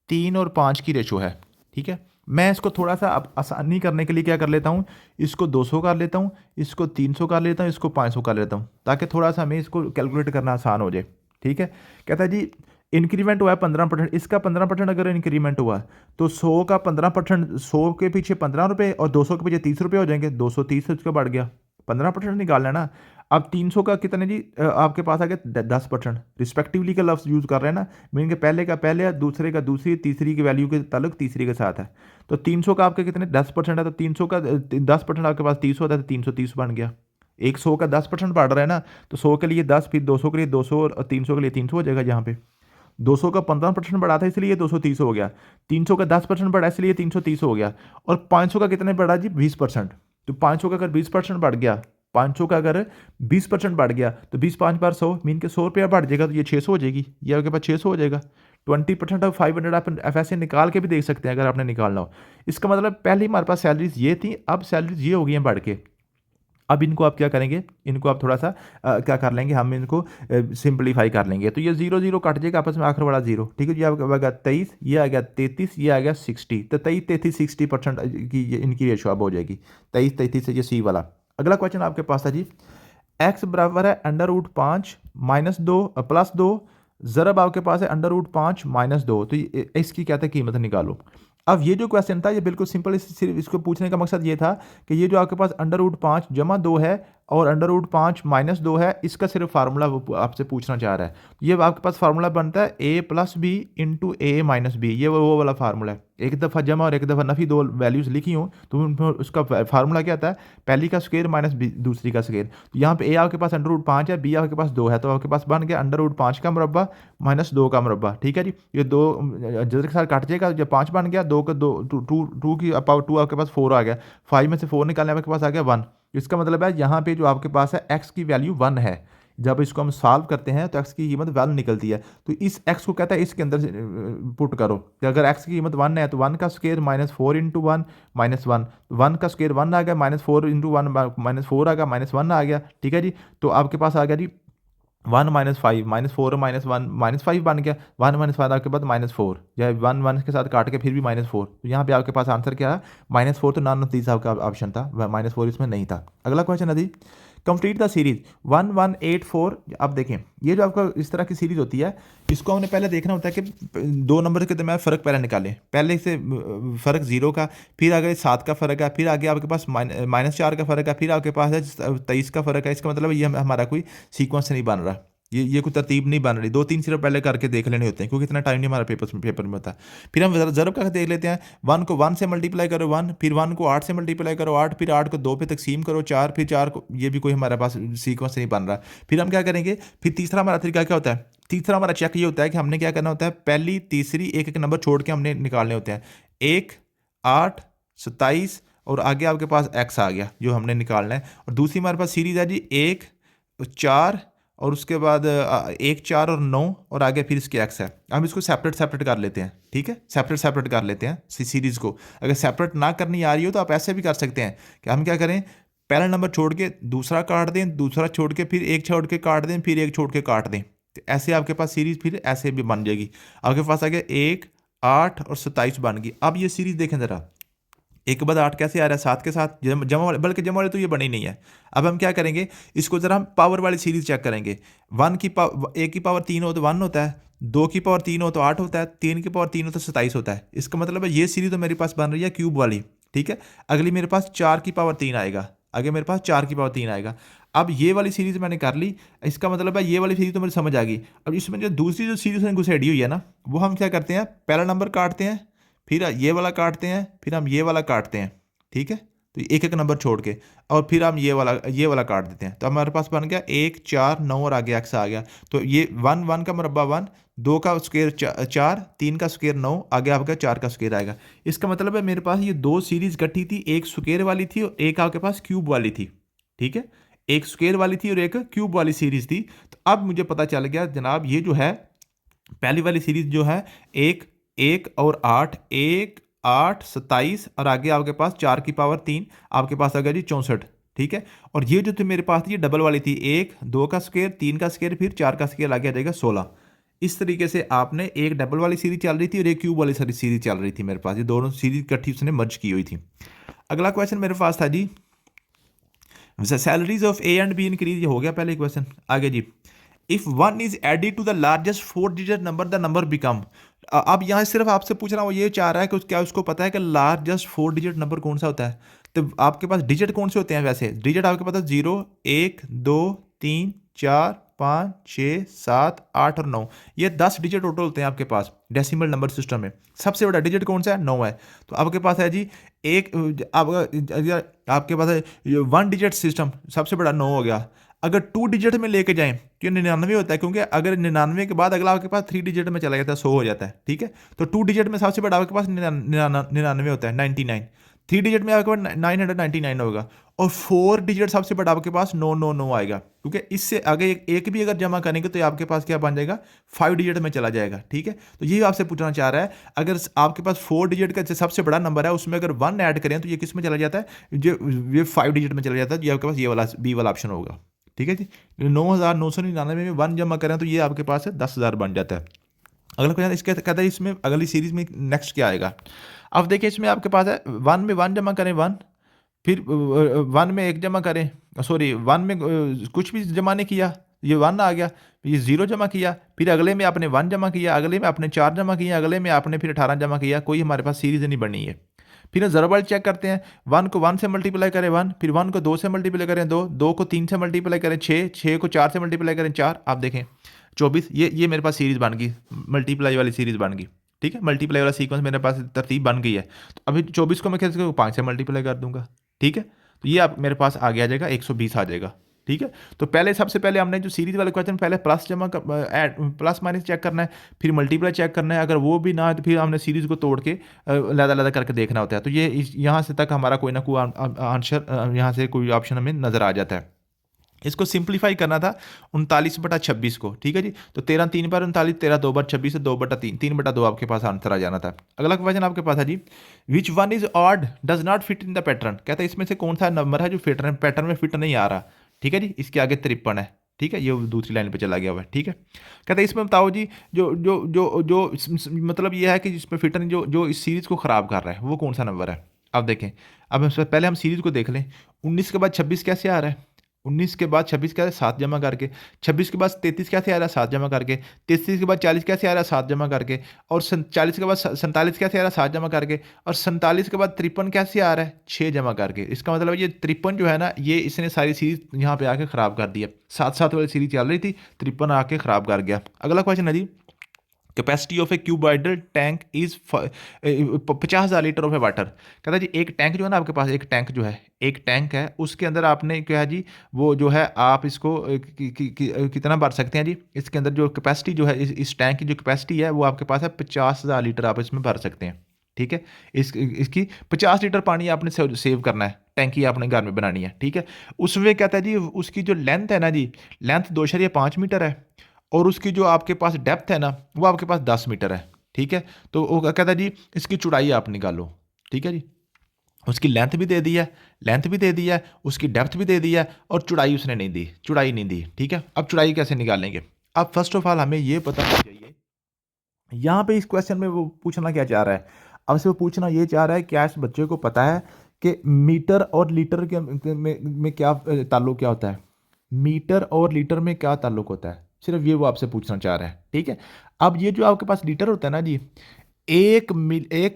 3 और 5 की रेशो है, ठीक है। मैं इसको थोड़ा सा आसानी करने के लिए क्या कर लेता हूँ, इसको 200 कर लेता हूँ, इसको 300 कर लेता हूँ, इसको 500 कर लेता हूँ, ताकि थोड़ा सा हमें इसको कैलकुलेट करना आसान हो जाए, ठीक है। कहता है जी इंक्रीमेंट हुआ है 15%, इसका 15% अगर इंक्रीमेंट हुआ तो 100 का 15%, 100 के पीछे 15 रुपये और 200 के पीछे 30 रुपये हो जाएंगे, 230 उसका बढ़ गया, 15% निकालना है ना। अब 300 का कितने जी आपके पास आ गया 10%, रिस्पेक्टिवली का लफ्ज़ यूज़ कर रहे हैं ना, मीन के पहले का पहले, दूसरे का दूसरी, तीसरी की वैल्यू के ताल्लुक तीसरी के साथ है। तो 300 का आपके कितने 10% है, तो 300 का 10% आपके पास 30 होता है, तो 330 बन गया। एक 100 का 10% बढ़ रहा है ना, तो 100 के लिए 10, फिर 200 के लिए 200 और 300 के लिए 300 हो जाएगा। यहाँ पे 200 का 15% बढ़ा था इसलिए 230 हो गया, 300 का 10% बढ़ा इसलिए 330 हो गया, और 500 का कितने बढ़ा जी 20%। तो 500 का अगर 20% बढ़ गया, 500 का अगर 20% बढ़ गया तो 20 5 बार 100, मीन के 100 रुपया बढ़ जाएगा, तो ये 600 हो जाएगी, ये आपके पास 600 हो जाएगा। 20% ऑफ 500 आप ऐसे निकाल के भी देख सकते हैं अगर आपने निकालना हो। इसका मतलब पहले हमारे पास सैलरीज ये थी, अब सैलरीज ये हो गई हैं बढ़ के। अब इनको आप क्या करेंगे, इनको आप थोड़ा सा क्या कर लेंगे, हम इनको सिंपलीफाई कर लेंगे। तो ये 0 0 कट जाएगा आपस में, आखिर वाला 0, ठीक है जी। आपका आ गया 23, ये आ गया 33, ये आ गया 60, तो 23 33 60% की इनकी रेशो अब हो जाएगी 23 33 से, ये सी वाला। अगला क्वेश्चन आपके पास है जी, एक्स बराबर है √5 -2 +2, ज़रब आपके पास है √5 -2, तो इसकी क्या था कीमत निकालो। अब ये जो क्वेश्चन था ये बिल्कुल सिंपल, सिर्फ इसको पूछने का मकसद ये था कि ये जो आपके पास √5 जमा 2 है और √5 -2 है, इसका सिर्फ फार्मूला वो आपसे पूछना चाह रहा है। ये आपके पास फार्मूला बनता है a + b × a - b, ये वो वाला फार्मूला है। एक दफ़ा जमा और एक दफ़ा नफ़ी, दो वैल्यूज़ लिखी हूँ तो उसका फार्मूला क्या आता है, पहली का स्क्वायर माइनस दूसरी का स्क्वायर। तो यहाँ पे a आपके पास √5 है, b आपके पास 2 है, तो आपके पास बन गया √5 का मुरब्बा -2 का मुरब्बा, ठीक है जी। ये दो जल्द के साथ काट जाएगा, जब 5 बन गया, 2 का 2 2 की पावर 2 आपके पास 4 आ गया, 5 में से 4 निकालने आपके पास आ गया 1। इसका मतलब है यहाँ पे जो आपके पास है x की वैल्यू 1 है। जब इसको हम सॉल्व करते हैं तो x की कीमत 1 निकलती है, तो इस x को कहता है इसके अंदर से पुट करो कि अगर x की कीमत 1 है तो 1 का स्क्वायर -4 × 1 -1, 1 का स्क्वायर 1 आ गया, -4 × 1 -4 आ गया, -1 आ गया, ठीक है जी। तो आपके पास आ गया जी 1 -5, -4 -1 -5 बन गया, 1 -5 आपके बाद -4, या 1 1 के साथ काट के फिर भी -4, तो यहाँ पे आपके पास आंसर क्या है -4, तो नॉन ऑफ दीस आपका ऑप्शन था, -4 इसमें नहीं था। अगला क्वेश्चन है जी, कंप्लीट द सीरीज 1184। अब देखें ये जो आपका इस तरह की सीरीज होती है, इसको हमने पहले देखना होता है कि 2 नंबर के दरमियान फ़र्क पहले निकालें, पहले से फ़र्क 0 का, फिर आगे 7 का फ़र्क है, फिर आगे आपके पास -4 का फ़र्क है, फिर आपके पास है 23 का फ़र्क है। इसका मतलब ये हमारा कोई सीक्वेंस नहीं बन रहा, ये कोई तरतीब नहीं बन रही, 2-3 सिर्फ पहले करके देख लेने होते हैं, क्योंकि इतना टाइम नहीं हमारा पेपर में होता। फिर हम ज़रब का देख लेते हैं, 1 को 1 से मल्टीप्लाई करो 1, फिर 1 को 8 से मल्टीप्लाई करो 8, फिर 8 को 2 पे तकसीम करो 4, फिर 4 को, ये भी कोई हमारे पास सीक्वेंस नहीं बन रहा। फिर हम क्या करेंगे, फिर तीसरा हमारा तरीका क्या होता है, तीसरा हमारा चेक ये होता है कि हमने क्या करना होता है, पहली तीसरी एक एक नंबर छोड़ के हमने निकालने होते हैं, 1 8 27 और आगे आपके पास x आ गया जो हमने निकालना है। और दूसरी हमारे पास सीरीज़ है जी 1 4 और उसके बाद 1 4 और 9 और आगे फिर इसके x है। हम इसको सेपरेट कर लेते हैं, ठीक है, सेपरेट कर लेते हैं सीरीज़ को। अगर सेपरेट ना करनी आ रही हो तो आप ऐसे भी कर सकते हैं कि हम क्या करें, पहला नंबर छोड़ के दूसरा काट दें, दूसरा छोड़ के फिर एक छोड़ के काट दें, फिर एक छोड़ के काट दें, तो ऐसे आपके पास सीरीज़ फिर ऐसे भी बन जाएगी। आपके पास आ गया 1 8 और 27 बन गई। अब ये सीरीज़ देखें ज़रा, 1 के बाद 8 कैसे आ रहा है, 7 के साथ जमा वाले, बल्कि जमा वाले तो ये बनी नहीं है। अब हम क्या करेंगे, इसको ज़रा हम पावर वाली सीरीज़ चेक करेंगे। 1 की पावर 3 हो तो 1 होता है, 2 की पावर 3 हो तो 8 होता है, 3 की पावर 3 हो तो 27 होता है। इसका मतलब है ये सीरीज़ तो मेरे पास बन रही है क्यूब वाली, ठीक है। अगली मेरे पास 4 की पावर 3 आएगा, आगे मेरे पास 4 की पावर 3 आएगा। अब ये वाली सीरीज़ मैंने कर ली, इसका मतलब है ये वाली सीरीज़ तो मुझे समझ आ गई। अब इसमें जो दूसरी जो सीरीज़ घुसेड़ी हुई है ना, वो हम क्या करते हैं, पहला नंबर काटते हैं, फिर ये वाला काटते हैं, फिर हम ये वाला काटते हैं, ठीक है। तो एक एक नंबर छोड़ के, और फिर हम ये वाला काट देते हैं, तो हमारे पास बन गया 1 4 9 और आगे x आ गया। तो ये 1 1 का मुरब्बा 1, 2 का स्क्वायर 4, 3 का स्क्वायर 9, आगे आपका 4 का स्क्वायर आएगा। इसका मतलब है मेरे पास ये 2 सीरीज़ इकट्ठी थी, एक स्क्वायर वाली थी और एक आपके पास क्यूब वाली थी, ठीक है। एक स्क्वायर वाली थी और एक क्यूब वाली सीरीज़ थी। तो अब मुझे पता चल गया जनाब, ये जो है पहली वाली सीरीज जो है 1 1 और 8, 1 8 27 और आगे आपके पास 4 की पावर 3, आपके पास आ गया जी 64। ठीक है, और ये जो थी मेरे पास थी ये डबल वाली थी, 1 2 का स्क्वायर, 3 का स्क्वायर, फिर 4 का स्क्वायर आ जाएगा 16। इस तरीके से आपने एक डबल वाली सीरीज चल रही थी और एक क्यूब वाली सीरीज चल रही थी मेरे पास, ये दोनों सीरीज इकट्ठी उसने मर्ज की हुई थी। अगला क्वेश्चन मेरे पास था जी, salaries of A and B increase, ये हो गया पहले क्वेश्चन। आगे जी, if one is added to the largest 4 digit number the number become. अब यहाँ सिर्फ आपसे पूछ रहा हूँ, ये चाह रहा है कि क्या उसको पता है कि लार्जेस्ट 4 डिजिट नंबर कौन सा होता है। तो आपके पास डिजिट कौन से होते हैं, वैसे डिजिट आपके पास 0 1 2 3 4 5 6 7 8 और 9, ये 10 डिजिट टोटल होते हैं आपके पास डेसिमल नंबर सिस्टम में। सबसे बड़ा डिजिट कौन सा है, 9 है। तो आपके पास है जी एक, आपके पास है 1 डिजिट सिस्टम, सबसे बड़ा 9 हो गया। अगर 2 डिजिट में लेके जाएं तो ये 99 होता है, क्योंकि अगर 99 के बाद अगला आपके पास 3 डिजिट में चला जाता है, 100 हो जाता है। ठीक है, तो 2 डिजिट में सबसे बड़ा आपके पास 99 होता है, 99। 3 डिजिट में आपके पास 999 होगा, और 4 डिजिट सबसे बड़ा आपके पास 999 आएगा, क्योंकि इससे आगे एक भी अगर जमा करेंगे तो ये आपके पास क्या बन जाएगा, 5 डिजिट में चला जाएगा। ठीक है, तो ये आपसे पूछना चाह रहा है, अगर आपके पास 4 डिजिट का सबसे बड़ा नंबर है उसमें अगर 1 ऐड करें तो ये किस में चला जाता है, ये 5 डिजिट में चला जाता है, तो ये आपके पास ये वाला बी वाला ऑप्शन होगा। ठीक है जी, 9,999 में 1 जमा करें तो ये आपके पास है 10,000 बन जाता है। अगला क्वेश्चन इसके कहता है इसमें अगली सीरीज में नेक्स्ट क्या आएगा। अब देखिए इसमें आपके पास है 1 में 1 जमा करें 1, फिर 1 में 1 जमा करें, सॉरी 1 में कुछ भी जमा नहीं किया, ये 1 आ गया, ये 0 जमा किया, फिर अगले में आपने 1 जमा किया, अगले में आपने 4 जमा किया, अगले में आपने फिर 18 जमा किया, कोई हमारे पास सीरीज नहीं बनी है। फिर ज़रबल चेक करते हैं, 1 को 1 से मल्टीप्लाई करें 1, फिर 1 को 2 से मल्टीप्लाई करें 2, 2 को 3 से मल्टीप्लाई करें 6, 6 को 4 से मल्टीप्लाई करें 4, आप देखें 24, ये मेरे पास सीरीज़ बन गई, मल्टीप्लाई वाली सीरीज़ बन गई। ठीक है, मल्टीप्लाई वाला सीक्वेंस मेरे पास तरतीब बन गई है। तो अभी 24 को मैं कैसे 5 से मल्टीप्लाई कर दूंगा। ठीक है, तो ये आप मेरे पास आ गया जाएगा 120 आ जाएगा। ठीक है, तो पहले सबसे पहले हमने जो सीरीज वाले क्वेश्चन पहले प्लस जमा ऐड प्लस माइनस चेक करना है, फिर मल्टीप्लाई चेक करना है, अगर वो भी ना है तो फिर हमने सीरीज को तोड़ के अलग-अलग करके देखना होता है। तो ये यहाँ से तक हमारा कोई ना कोई आंसर, यहाँ से कोई ऑप्शन हमें नज़र आ जाता है। इसको सिंप्लीफाई करना था 39/26 को। ठीक है जी, तो 13 3 बार 39, 13 2 बार 26, 2/3, 3/2 आपके पास आंसर आ जाना था। अगला क्वेश्चन आपके पास है जी, which one is odd does not fit in the pattern. कहता है इसमें से कौन सा नंबर है जो पैटर्न में फिट नहीं आ रहा। ठीक है जी, इसके आगे 53 है। ठीक है, ये दूसरी लाइन पे चला गया हुआ है। ठीक है, कहते हैं इसमें बताओ जी, जो जो जो जो मतलब ये है कि जिसमें फिट नहीं, जो इस सीरीज को खराब कर रहा है वो कौन सा नंबर है। अब देखें, अब पहले हम सीरीज को देख लें। 19 के बाद 26 कैसे आ रहा है, 19 के बाद 26 क्या है 7 जमा करके, 26 के बाद 33 कैसे आ रहा है 7 जमा करके, 33 के बाद 40 कैसे आ रहा है 7 जमा करके, और 40 के बाद 47 कैसे आ रहा है 7 जमा करके, और 47 के बाद 53 कैसे आ रहा है 6 जमा करके। इसका मतलब ये 53 जो है ना, ये इसने सारी सीरीज यहाँ पे आके ख़राब कर दिया। 7 वाली सीरीज चल रही थी, 53 आके ख़राब कर गया। अगला क्वेश्चन है जी, capacity of a cuboidal tank is 50,000 litre of a water. कहता है जी एक टैंक जो है ना आपके पास, एक टैंक जो है, एक टैंक है, उसके अंदर आपने क्या है जी, वो जो है आप इसको कितना भर सकते हैं जी। इसके अंदर जो कैपेसिटी जो है, इस टैंक की जो कैपेसिटी है वो आपके पास है 50,000 लीटर, आप इसमें भर सकते हैं। ठीक है, इसकी 50 लीटर पानी आपने सेव करना है, टैंकी आपने घर में बनानी है। ठीक है, उसमें कहता है जी उसकी जो लेंथ है ना जी, लेंथ 2.5 मीटर है, और उसकी जो आपके पास डेप्थ है ना वो आपके पास 10 मीटर है। ठीक है, तो वो कहता है जी इसकी चौड़ाई आप निकालो। ठीक है जी, उसकी लेंथ भी दे दी है, उसकी डेप्थ भी दे दी है, और चौड़ाई उसने नहीं दी, चौड़ाई नहीं दी। ठीक है, अब चौड़ाई कैसे निकालेंगे। अब फर्स्ट ऑफ ऑल हमें ये पता होना चाहिए यहाँ पे इस क्वेश्चन में वो पूछना क्या चाह रहा है। अब से वो पूछना ये चाह रहा है, क्या इस बच्चे को पता है कि मीटर और लीटर में क्या ताल्लुक क्या होता है, मीटर और लीटर में क्या ताल्लुक होता है, सिर्फ ये वो आपसे पूछना चाह रहा है। ठीक है, अब ये जो आपके पास लीटर होता है ना जी, एक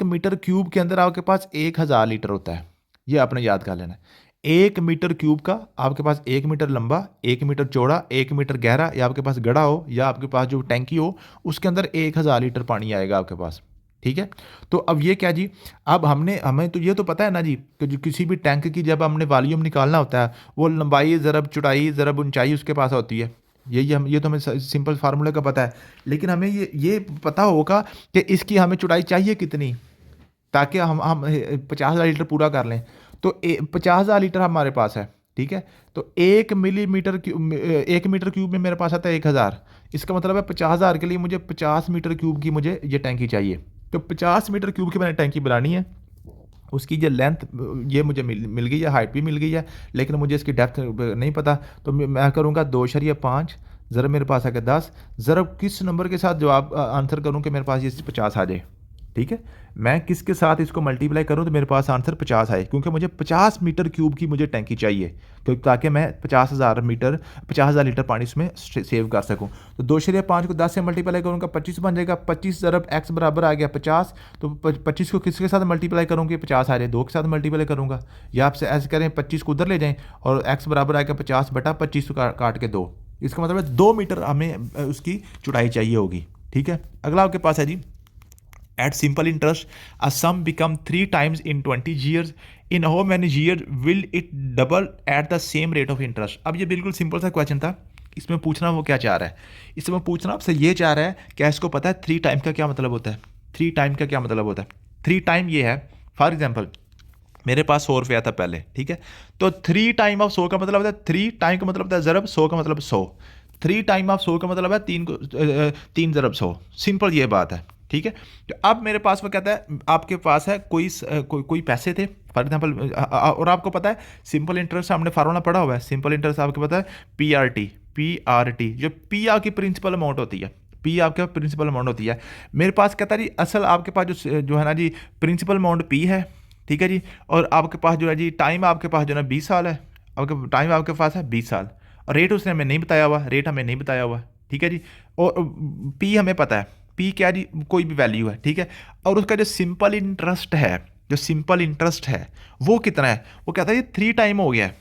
मीटर क्यूब के अंदर आपके पास 1,000 लीटर होता है, ये आपने याद कर लेना है। 1 मीटर क्यूब का आपके पास 1 मीटर लंबा, 1 मीटर चौड़ा, 1 मीटर गहरा, या आपके पास गड़ा हो या आपके पास जो टैंकी हो, उसके अंदर 1,000 लीटर पानी आएगा आपके पास। ठीक है, तो अब ये क्या जी, अब हमें तो ये तो पता है ना जी कि जो किसी भी टैंक की जब हमने वॉल्यूम निकालना होता है, वो लंबाई ज़रब चौड़ाई ज़रब ऊंचाई उसके पास होती है। ये तो हमें सिंपल फार्मूले का पता है, लेकिन हमें ये पता होगा कि इसकी हमें चौड़ाई चाहिए कितनी, ताकि हम 50,000 लीटर पूरा कर लें। तो 50,000 लीटर हमारे पास है, ठीक है। तो 1 मीटर क्यूब में मेरे पास आता है 1000। इसका मतलब है 50,000 के लिए मुझे 50 मीटर क्यूब की मुझे ये टैंकी चाहिए। तो 50 मीटर क्यूब की मैंने टैंकी बनानी है। उसकी जो लेंथ ये मुझे मिल गई है, हाइट भी मिल गई है, लेकिन मुझे इसकी डेप्थ नहीं पता। तो मैं करूँगा 2.5 ज़रा मेरे पास आके 10, ज़रा किस नंबर के साथ जवाब आंसर करूँ कि मेरे पास ये 50 आ जाए। ठीक है, मैं किसके साथ इसको मल्टीप्लाई करूँ तो मेरे पास आंसर 50 आए, क्योंकि मुझे 50 मीटर क्यूब की मुझे टैंकी चाहिए, क्योंकि ताकि मैं 50,000 लीटर पानी उसमें सेव कर सकूँ। तो 2.5 को 10 से मल्टीप्लाई करूँगा 25 बन जाएगा। 25 ज़रब एक्स बराबर आ गया 50। तो 25 को किसके साथ मल्टीप्लाई करूँगी 50 आ जाए, 2 के साथ मल्टीप्लाई करूँगा। या आपसे ऐसे करें 25 को उधर ले जाएँ और एक्स बराबर आ गया 50/25 काट के 2। इसका मतलब है 2 मीटर हमें उसकी चौड़ाई चाहिए होगी। ठीक है, अगला आपके पास है जी, at simple interest a sum become 3 times in 20 years, in how many years will it double at the same rate of interest। अब ये बिल्कुल सिंपल सा क्वेश्चन था। इसमें पूछना वो क्या चाह रहा है, इसमें पूछना आपसे ये चाह रहा है क्या इसको पता है 3 टाइम का क्या मतलब होता है। 3 टाइम का क्या मतलब होता है, 3 टाइम ये है, फॉर एग्जाम्पल मेरे पास 100 रुपया था पहले, ठीक है। तो 3 टाइम ऑफ 100 का मतलब होता है, 3 टाइम का मतलब होता है ज़रब, 100 का मतलब 100। 3 टाइम ऑफ 100 का मतलब है 3 ज़रब 100। सिंपल ये बात है, ठीक है। तो अब मेरे पास वो कहता है आपके पास है कोई पैसे थे फॉर एग्जाम्पल, और आपको पता है सिंपल इंटरेस्ट हमने फार्मूला पढ़ा हुआ है। सिंपल इंटरेस्ट आपको पता है पी आर टी, जो पी आपकी प्रिंसिपल अमाउंट होती है, पी आपके प्रिंसिपल अमाउंट होती है। मेरे पास कहता है जी असल आपके पास जो है ना जी प्रिंसिपल अमाउंट पी है, ठीक है जी। और आपके पास जो है जी टाइम आपके पास जो है 20 साल है, आपके टाइम आपके पास है 20 साल, और रेट उसने हमें नहीं बताया हुआ, रेट हमें नहीं बताया हुआ, ठीक है जी। और पी हमें पता है, पी क्या जी कोई भी वैल्यू है, ठीक है। और उसका जो सिंपल इंटरेस्ट है, जो सिंपल इंटरेस्ट है वो कितना है, वो कहता है ये 3 टाइम हो गया है।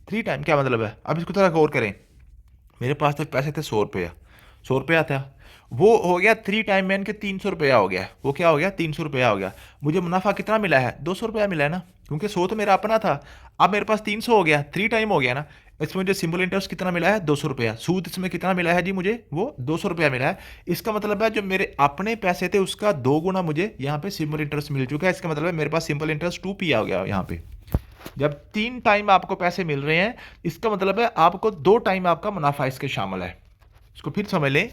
3 टाइम क्या मतलब है, अब इसको थोड़ा गौर करें। मेरे पास तो पैसे थे 100 रुपया, 100 रुपया था, वो हो गया 3 टाइम में इनके 300 रुपया हो गया। वो क्या हो गया 300 रुपया हो गया। मुझे मुनाफा कितना मिला है 200 रुपया मिला है ना, क्योंकि 100 तो मेरा अपना था। अब मेरे पास 300 हो गया, 3 टाइम हो गया ना। इसमें मुझे सिंपल इंटरेस्ट कितना मिला है 200 रुपया, सूद इसमें कितना मिला है जी मुझे वो 200 रुपया मिला है। इसका मतलब है जो मेरे अपने पैसे थे उसका 2 गुना मुझे यहाँ पे सिंपल इंटरेस्ट मिल चुका है। इसका मतलब है मेरे पास सिंपल इंटरेस्ट 2p आ गया यहाँ पे। जब 3 टाइम आपको पैसे मिल रहे हैं इसका मतलब है आपको 2 टाइम आपका मुनाफा इसके शामिल है। इसको फिर समझ लें,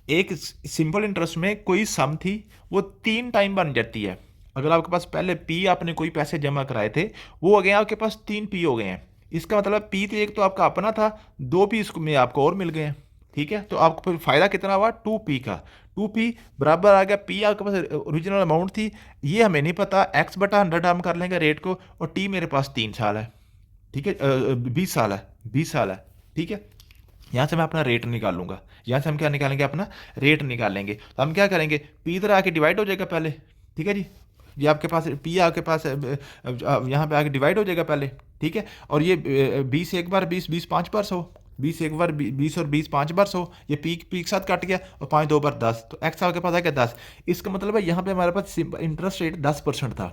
एक सिंपल इंटरेस्ट में कोई सम थी वो 3 टाइम बन जाती है। अगर आपके पास पहले पी आपने कोई पैसे जमा कराए थे वो हो गए आपके पास 3 पी हो गए हैं। इसका मतलब पी तो एक तो आपका अपना था, 2 पी इसको में आपको और मिल गए हैं, ठीक है। तो आपको फिर फायदा कितना हुआ 2 पी का। 2 पी बराबर आ गया पी आपके पास ओरिजिनल अमाउंट थी, ये हमें नहीं पता, x/100 हम कर लेंगे रेट को, और टी मेरे पास 3 साल है, ठीक है, 20 साल है, 20 साल है, ठीक है। यहाँ से मैं अपना रेट निकाल लूंगा, यहाँ से हम क्या निकालेंगे अपना रेट निकाल लेंगे। तो हम क्या करेंगे पी इधर आके डिवाइड हो जाएगा पहले, ठीक है जी। ये आपके पास पी आपके पास यहाँ पे आके डिवाइड हो जाएगा पहले, ठीक है। और ये 20 एक बार 20, 20 5 बार 100, 20 एक बार 20 और 20 5 बार 100, ये पीक पीक साथ कट गया, और 5 2 बार 10, तो एक्स आपके पास आ गया 10। इसका मतलब है यहाँ पे हमारे पास इंटरेस्ट रेट 10% था।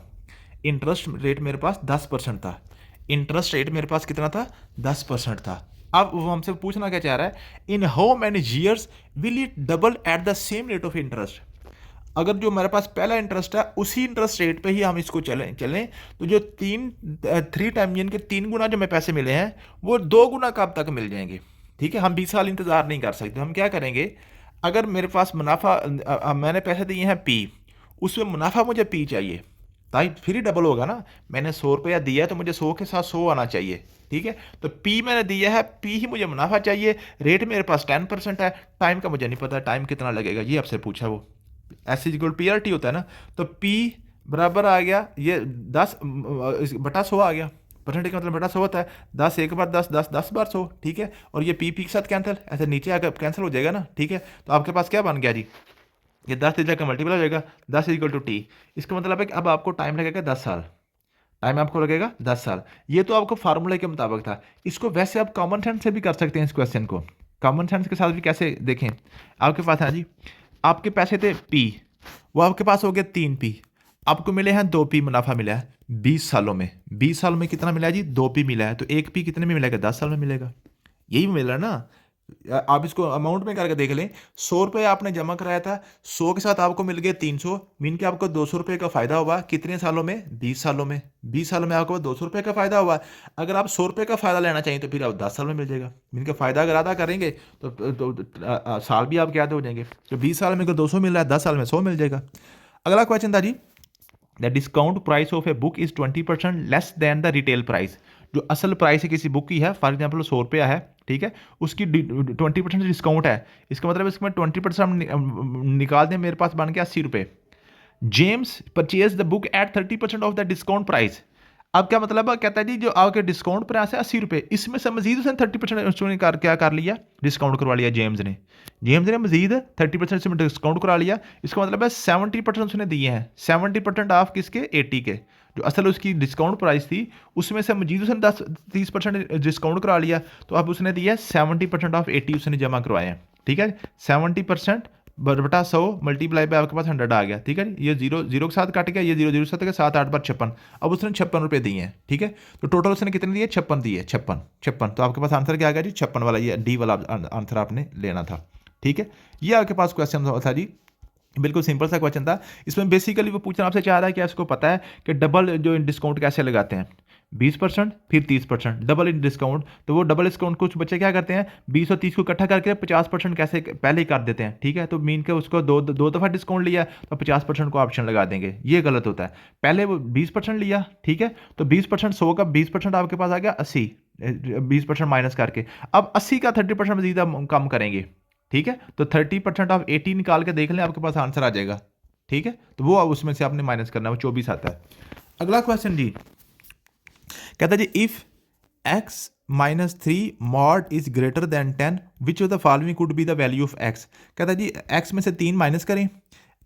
इंटरेस्ट रेट मेरे पास 10% था। इंटरेस्ट रेट मेरे पास कितना था 10% था। अब वो हमसे पूछना क्या चाह रहा है, in how many years will it double at the same rate of interest. अगर जो मेरे पास पहला इंटरेस्ट है उसी इंटरेस्ट रेट पे ही हम इसको चलें तो जो 3 टाइम यानी कि 3 गुना जो हमें पैसे मिले हैं वो 2 गुना कब तक मिल जाएंगे, ठीक है। हम 20 साल इंतजार नहीं कर सकते। हम क्या करेंगे, अगर मेरे पास मुनाफा मैंने पैसे दिए हैं पी, उसमें मुनाफा मुझे पी चाहिए, ताकि फिर ही डबल होगा ना। मैंने 100 रुपया दिया है तो मुझे 100 के साथ 100 आना चाहिए, ठीक है। तो पी मैंने दिया है, पी ही मुझे मुनाफा चाहिए, रेट मेरे पास 10% है, टाइम का मुझे नहीं पता टाइम कितना लगेगा, ये आपसे पूछा वो S is equal P R T होता है ना। तो पी बराबर आ गया ये 10/100 आ गया, परसेंटेज का मतलब बटा 100 होता है, 10 एक बार 10, 10 10 बार 100, ठीक है। और ये पी के साथ कैंसिल, ऐसे नीचे आकर कैंसिल हो जाएगा ना, ठीक है। तो आपके पास क्या बन गया जी, ये 10 से जाकर मल्टीपल हो जाएगा, 10 इक्वल टू टी। इसका मतलब है कि अब आपको टाइम लगेगा 10 साल, टाइम आपको लगेगा 10 साल। ये तो आपको फार्मूले के मुताबिक था। इसको वैसे आप कॉमन सेंस से भी कर सकते हैं इस क्वेश्चन को। कॉमन सेंस के साथ भी कैसे देखें, आपके पास है जी आपके पैसे थे पी, वो आपके पास हो गया 3 पी, आपको मिले हैं 2 पी मुनाफा मिला है 20 सालों में। 20 सालों में कितना मिला है जी 2 पी मिला है, तो 1 पी कितने में मिलेगा 10 साल में मिलेगा, यही मिल रहा है ना। आप इसको अमाउंट में करके देख लें, 100 रुपये आपने जमा कराया था, 100 के साथ आपको मिल गए 300, मीन के आपको 200 रुपये का फायदा हुआ। कितने सालों में? 20 सालों में। 20 सालों में आपको 200 रुपये का फायदा हुआ। अगर आप 100 रुपये का फायदा लेना चाहिए तो फिर आप 10 साल में मिल जाएगा। मीन का फायदा अगर आधा करेंगे तो साल भी आपके आधे हो जाएंगे। तो 20 साल में अगर 200 मिल रहा है, 10 साल में 100 मिल जाएगा। अगला क्वेश्चन था जी, the discount price of a book is 20% less than the retail price. जो असल प्राइस है किसी बुक की है, फॉर एग्जाम्पल 100 रुपया है, ठीक है, उसकी 20% डिस्काउंट है। इसका मतलब इसमें 20% निकाल दें, मेरे पास बन गया 80 रुपये। James purchase the book at 30% off the discount price. अब क्या मतलब है? कहता है जी जो आपके डिस्काउंट प्राइस है 80 रुपये, इसमें से मजीद उसने 30% उसने क्या कर लिया? डिस्काउंट करवा लिया जेम्स ने मजीद 30% इसमें डिस्काउंट करा लिया। इसका मतलब है 70% उसने दिए हैं। 70% ऑफ किसके? 80 के। जो असल उसकी डिस्काउंट प्राइस थी उसमें से मजीद उसने 30% डिस्काउंट करा लिया, तो अब उसने दिया 70% ऑफ 80 उसने जमा करवाए हैं। ठीक है, 70% बटा 100 मल्टीप्लाई बाय आपके पास 100 आ गया। ठीक है, ये जीरो जीरो के साथ काट गया, ये जीरो जीरो के साथ गया, 7 8 बार 56। अब उसने 56 रुपये दिए हैं। ठीक है, तो टोटल उसने कितने दिए? 56 दिए। 56 तो आपके पास आंसर क्या आ गया जी? 56 वाला, ये डी वाला आंसर आपने लेना था। ठीक है, ये आपके पास क्वेश्चन था जी, बिल्कुल सिंपल सा क्वेश्चन था। इसमें बेसिकली वो पूछना आपसे चाह रहा है कि आपको पता है कि डबल जो डिस्काउंट कैसे लगाते हैं? 20% फिर 30%, डबल इन डिस्काउंट। तो वो डबल डिस्काउंट कुछ बच्चे क्या करते हैं, 20 और 30 को इकट्ठा करके 50% कैसे पहले ही कर देते हैं। ठीक है, तो मीन के उसको दो दफ़ा डिस्काउंट लिया तो 50% को ऑप्शन लगा देंगे, ये गलत होता है। पहले वो 20% लिया, ठीक है, तो 20% 100 का 20% आपके पास आ गया 80, 20% माइनस करके। अब 80 का 30% मजीद कम करेंगे। ठीक है, तो 30% ऑफ 80 निकाल के देख लें, आपके पास आंसर आ जाएगा। ठीक है, तो वो उसमें से आपने माइनस करना है, वो 24 आता है। अगला क्वेश्चन जी, कहता है जी if x minus 3 mod is greater than 10 which of the following could be the value of x। कहता है जी x में से 3 माइनस करें,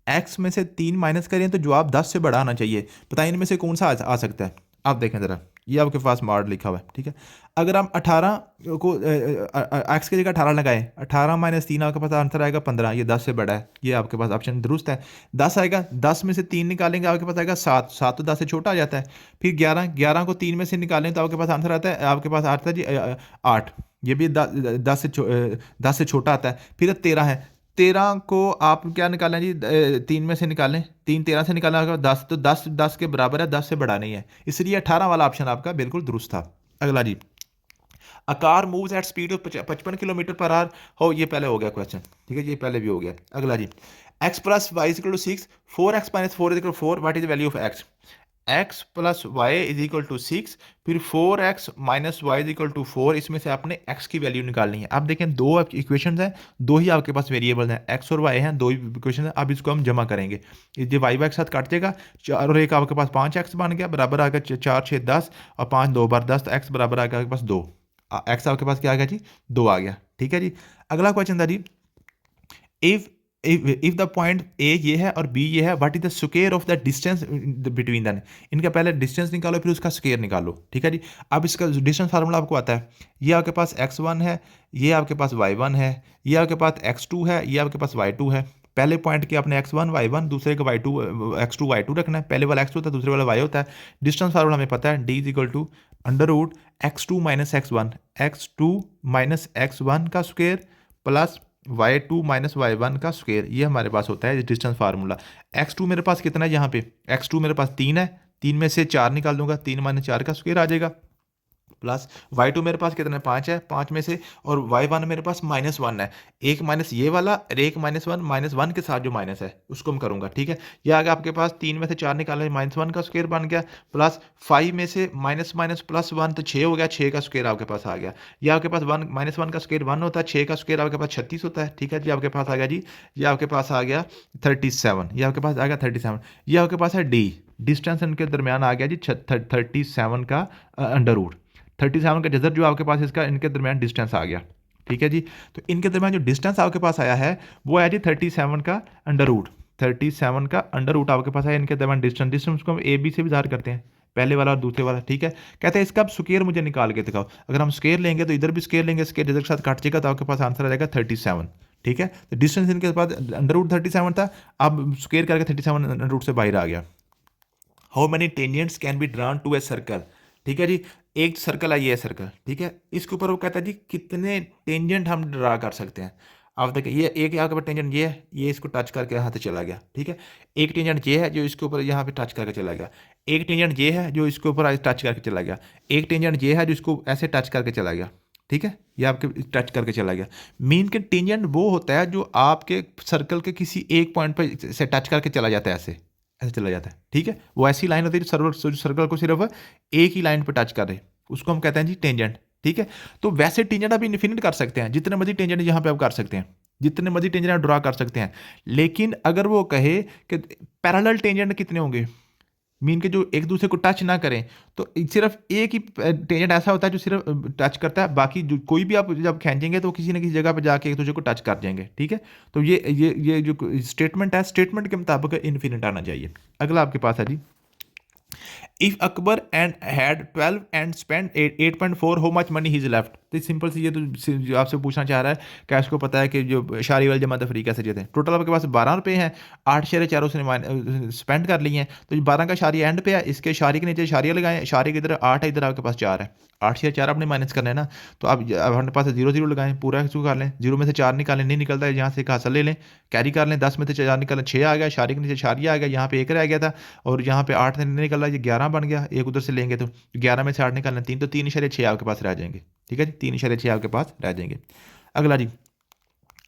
x में से 3 माइनस करें तो जवाब 10 से बड़ा आना चाहिए। बताइए इनमें से कौन सा आ सकता है? आप देखें ज़रा, ये आपके पास मॉड लिखा हुआ है। ठीक है, अगर हम 18 को एक्स की जगह 18 लगाएं, 18 माइनस 3 आपके पास आंसर आएगा 15, ये 10 से बड़ा है, ये आपके पास ऑप्शन दुरुस्त है। 10 आएगा, 10 में से 3 निकालेंगे आपके पास आएगा 7, 7 तो 10 से छोटा आ जाता है। फिर 11, 11 को 3 में से निकालें तो आपके पास आंसर आता है, आपके पास आता है जी 8, ये भी 10 से छोटा आता है। फिर 13 है, 13 को आप क्या निकालें जी? 3 में से निकालें, 3 13 से निकालना होगा 10, तो 10 के बराबर है, 10 से बड़ा नहीं है, इसलिए 18 वाला ऑप्शन आपका बिल्कुल दुरुस्त था। अगला जी, a car moves at speed of 55 kilometer per hour हो, ये पहले हो गया क्वेश्चन। ठीक है, ये पहले भी हो गया। अगला जी, x plus y is equal to 6, 4x minus 4 is equal to 4, what is the value of x? x plus y is equal to 6, फिर 4x minus y is equal to 4, इसमें से आपने x की वैल्यू निकालनी है। अब देखें दो इक्वेशन हैं, दो ही आपके पास वेरिएबल हैं, x और y हैं, दो ही इक्वेशन हैं। अब इसको हम जमा करेंगे, ये वाई वाई के साथ काट देगा, 4 और 1 आपके पास 5x बन गया, बराबर आ गया 4 6 10 और 5 2 बार 10, तो x बराबर आ गया आपके पास 2, x आपके पास क्या आ गया जी? 2 आ गया। ठीक है जी, अगला क्वेश्चन था जी, इफ द पॉइंट ए ये है और बी ये है, what is the square of the distance between them. इनका पहले डिस्टेंस निकालो फिर उसका स्क्वायर निकालो। ठीक है जी, अब इसका डिस्टेंस फार्मूला आपको आता है, ये आपके पास x1 है, ये आपके पास y1 है, ये आपके पास x2 है, ये आपके पास y2 है। पहले पॉइंट के आपने x1 y1, दूसरे का y2 x2 y2 रखना है। पहले वाला x होता है, दूसरे वाला y होता है। डिस्टेंस फार्मूला हमें पता है, d is equal to under root x2 minus x1, x2 minus x1 का square plus y2 minus y1 का स्क्वायर, ये हमारे पास होता है डिस्टेंस फार्मूला। x2 मेरे पास कितना है यहाँ पे? x2 मेरे पास 3 है, 3 में से 4 निकाल दूंगा, 3 माइनस 4 का स्क्वायर आ जाएगा, प्लस y2 मेरे पास कितना है? 5 है, 5 में से, और y1 मेरे पास -1 है, एक माइनस ये वाला और एक -1 के साथ जो माइनस है उसको हम करूंगा। ठीक है, ये आ गया आपके पास 3 में से 4 निकालना, -1 का स्क्वायर बन गया, प्लस 5 में से माइनस माइनस प्लस 1 तो 6 हो गया, 6 का स्क्वायर आपके पास आ गया। ये आपके पास -1 का स्क्वायर 1 होता है, 6 का स्क्वायर आपके पास 36 होता है। ठीक है जी, आपके पास आ गया जी, ये आपके पास आ गया 37, ये आपके पास आ गया 37, ये आपके पास है डी, डिस्टेंस इनके दरमियान आ गया जी 37 का अंडर रूट, 37 का जजर जो आपके पास इसका इनके दरमियान डिस्टेंस आ गया। ठीक है जी, तो इनके दरमियान जो डिस्टेंस आपके पास आया है वो है जी 37 का अंडर रूट, 37 का अंडर रूट आपके पास है इनके दरमियान डिस्टेंस को हम ए बी से भी ज़ाहिर करते हैं, पहले वाला और दूसरे वाला। ठीक है, कहते हैं इसका अब स्क्वायर मुझे निकाल के दिखाओ। अगर हम स्क्वायर लेंगे तो इधर भी स्क्वायर लेंगे, स्क्वायर इधर के साथ काट जाएगा तो आपके पास आंसर आ जाएगा 37। ठीक है, तो डिस्टेंस इनके पास अंडर रूट 37 था, अब स्क्वायर करके 37 अंडर रूट से बाहर आ गया। How many tangents can be drawn to a circle, ठीक है जी। एक सर्कल है, ये सर्कल, ठीक है। इसके ऊपर वो कहता है जी कितने टेंजेंट हम ड्रा कर सकते हैं। आप देखिए ये एक यहाँ के ऊपर टेंजेंट ये है, ये इसको टच करके यहाँ से चला गया, ठीक है। एक टेंजेंट ये है जो इसके ऊपर यहाँ पे टच करके चला गया। एक टेंजेंट ये है जो इसके ऊपर टच करके चला गया। एक टेंजेंट ये है जो इसको ऐसे टच करके चला गया, ठीक है। ये आपके टच करके चला गया। मीन के टेंजेंट वो होता है जो आपके सर्कल के किसी एक पॉइंट पर से टच करके चला जाता है, ऐसे ऐसे चला जाता है, ठीक है। वो ऐसी लाइन होती है जो सर्कल को सिर्फ एक ही लाइन पर टच कर रहे, उसको हम कहते हैं जी टेंजेंट, ठीक है। तो वैसे टेंजेंट आप इन्फिनिट कर सकते हैं, जितने मर्जी टेंजेंट यहाँ पे आप कर सकते हैं, जितने मर्जी टेंजेंट आप ड्रा कर सकते हैं। लेकिन अगर वो कहे कि पैरेलल टेंजेंट कितने होंगे, मीन के जो एक दूसरे को टच ना करें, तो सिर्फ एक ही टेंजेंट ऐसा होता है जो सिर्फ टच करता है, बाकी जो कोई भी आप जब खींचेंगे तो किसी न किसी जगह पे जाके एक दूसरे को टच कर जाएंगे, ठीक है। तो ये जो स्टेटमेंट है, स्टेटमेंट के मुताबिक इन्फिनिट आना चाहिए। अगला आपके पास है जी, if Akbar and had 12 and spend 8.4 how much money he is left. तो सिंपल सी ये तो जो आपसे पूछना चाह रहा है कि इसको पता है कि जो शारी वाली जमा तफरी कैसे देते हैं। टोटल आपके पास 12 रुपये हैं, 8 उसने स्पेंड कर लिए हैं, तो 12 का शारिया एंड पे है, इसके शारी के नीचे शारिया लगाएं, शारी के इधर 8 है, इधर आपके पास 4 है, 8 आपने माइनस करना है ना। तो आप हमारे पास 0 लगाएं, पूरा इसको कर लें, 0 में से 4 निकालें, नहीं निकलता है यहाँ से एक हासिल ले लें, कैरी कर लें, 10 में से 4 निकालें, 6 आ गया, शारी के नीचे शारिया आ गया, यहाँ पे 1 रह गया था, और यहाँ पे 8 नहीं निकल रहा, ये 11 बन गया, एक उधर से लेंगे तो 11 में से 8 निकालना 3, तो 3.6 आपके पास रह जाएंगे, ठीक है जी, 3.6 आपके पास रह जाएंगे। अगला जी,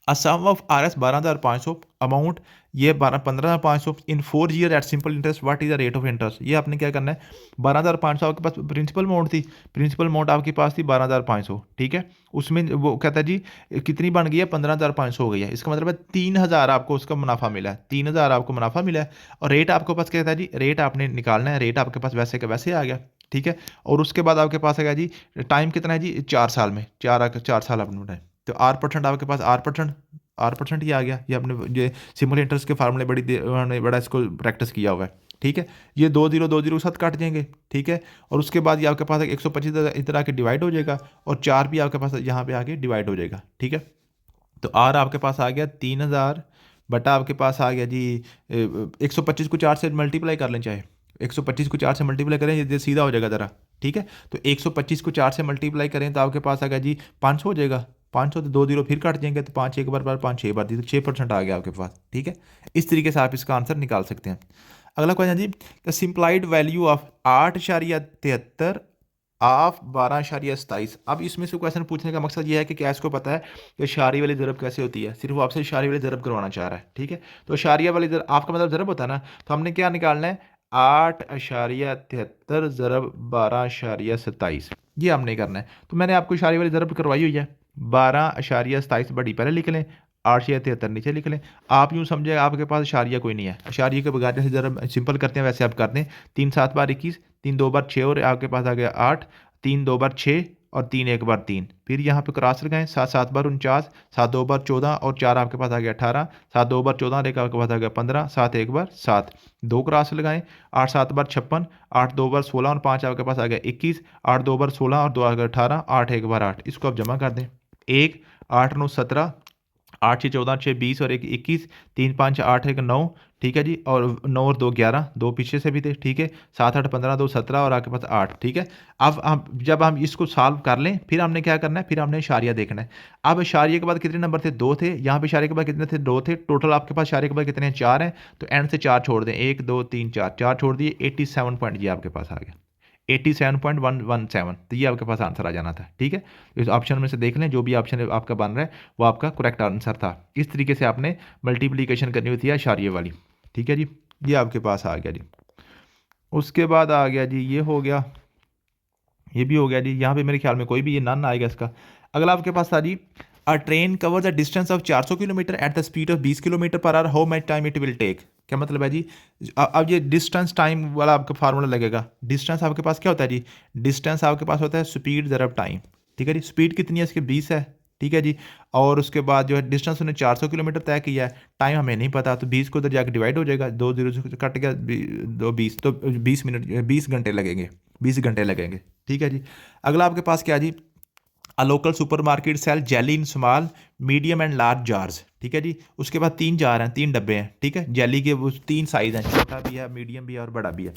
a sum of RS 12,500 amount, ये 15,500 in 4 year at simple interest, what is the rate of interest. ये आपने क्या करना है, 12,500 आपके पास प्रिंसिपल अमाउंट थी, प्रिंसिपल अमाउंट आपके पास थी 12,500, ठीक है। उसमें वो कहता है जी कितनी बन गई है, 15,500 हो गई है, इसका मतलब है 3,000 आपको उसका मुनाफा मिला है, 3,000 आपको मुनाफा मिला है। और रेट आपके पास कहता है जी, रेट आपने निकालना है, रेट आपके पास वैसे का वैसे आ गया, ठीक है। और उसके बाद आपके पास आ गया जी टाइम कितना है जी, 4 साल में, 4 साल आपने बताया, तो R% आपके पास R% ही आ गया। ये आपने ये सिंपल इंटरेस्ट के फार्मूले बड़ा इसको प्रैक्टिस किया हुआ है, ठीक है। ये 2 0 के साथ काट देंगे, ठीक है। और उसके बाद ये आपके पास 125 इधर आके डिवाइड हो जाएगा, और 4 भी आपके पास यहाँ पे आके डिवाइड हो जाएगा, ठीक है। तो R आपके पास आ गया 3,000 बटा आपके पास आ गया जी 125 को 4 से मल्टीप्लाई कर लें, चाहे 125 को 4 से मल्टीप्लाई करें, ये सीधा हो जाएगा ज़रा, ठीक है। तो 125 को 4 से मल्टीप्लाई करें तो आपके पास आ गया जी 500 हो जाएगा, 500 तो 2 0 फिर काट देंगे, तो 5 एक बार 5 6 बार दी, तो 6% आ गया आपके पास, ठीक है। इस तरीके से आप इसका आंसर निकाल सकते हैं। अगला क्वेश्चन जी, the simplified value of 8.73 of 12.27। अब इसमें से क्वेश्चन पूछने का मकसद ये है कि क्या इसको पता है कि शारी वाली ज़रब कैसे होती है, सिर्फ वो आपसे शारी वाली ज़रब करवाना चाह रहा है, ठीक है। तो शारिया वाली ज़रब आपका मतलब ज़रब होता है ना, तो हमने क्या निकालना है, 8.73 ज़रब 12.27, ये हमने करना है। तो मैंने आपको शारी वाली ज़रब करवाई हुई है, 12.27 बड़ी पहले लिख लें, 873 नीचे लिख लें। आप यूँ समझे आपके पास शारिया कोई नहीं है, शारिया के बगैर जैसे ज़रब सिंपल करते हैं वैसे आप करते हैं, 3 7 बार 21, 3 2 बार 6, और आपके पास आ गया 8, 3 2 बार 6, और 3 1 बार 3, फिर यहाँ पे क्रॉस लगाएं, 7 7 बार 49, 7 2 बार 14, और 4 आपके पास आ गया 18, 7 2 बार 14, और एक आपके पास आ गया 15, 7 1 बार 7, 2 क्रॉस लगाएं, 8 7 बार 56, 8 2 बार 16, और 5 आपके पास आ गया 21, 8 2 बार 16, और 2 आ गया 18, 8 1 बार 8, इसको आप जमा कर दें, 1 8 9 17, 8 6 14, 6 20, और 1 21, 3 5 8 1 9, ठीक है जी। और 9 और 2 11, 2 पीछे से भी थे, ठीक है। 7 8 15, 2 17, और आपके पास 8, ठीक है। अब हम जब हम इसको सॉल्व कर लें, फिर हमने क्या करना है, फिर हमने शारिया देखना है। अब शारिया के बाद कितने नंबर थे, 2 थे, यहाँ पे शारिया के बाद कितने थे, 2 थे, टोटल आपके पास शारिया के बाद कितने हैं, 4 हैं, तो एंड से 4 छोड़ दें, 1 2 3 4, 4 छोड़ दिए, 87 पॉइंट ये आपके पास आ गया, 87.117, तो ये आपके पास आंसर आ जाना था, ठीक है। इस ऑप्शन में से देख लें, जो भी ऑप्शन आपका बन रहा है वो आपका करेक्ट आंसर था। इस तरीके से आपने मल्टीप्लिकेशन करनी होती है शारिया वाली, ठीक है जी। ये आपके पास आ गया जी। उसके बाद आ गया जी, ये हो गया, ये भी हो गया जी। यहाँ पे मेरे ख्याल में कोई भी ये नन आएगा इसका। अगला आपके पास था जी, a train cover the distance of 400 kilometer at the speed of 20 kilometer per hour, how much time it will take. क्या मतलब है जी, अब ये डिस्टेंस टाइम वाला आपका फार्मूला लगेगा। डिस्टेंस आपके पास क्या होता है जी, डिस्टेंस आपके पास होता है स्पीड ज़रब टाइम, ठीक है जी। स्पीड कितनी है इसकी, 20 है, ठीक है जी। और उसके बाद जो है डिस्टेंस उन्हें 400 किलोमीटर तय किया है, टाइम हमें नहीं पता, तो 20 को उधर जाकर डिवाइड हो जाएगा, 2 0 से कट गया, 2 20, तो 20 मिनट 20 घंटे लगेंगे, 20 घंटे लगेंगे, ठीक है जी। अगला आपके पास क्या जी, a local supermarket sell jelly in small medium and large jars, ठीक है जी। उसके बाद 3 जार हैं, 3 डब्बे हैं, ठीक है। जेली के वो 3 साइज़ हैं, छोटा भी है, मीडियम भी है, और बड़ा भी है।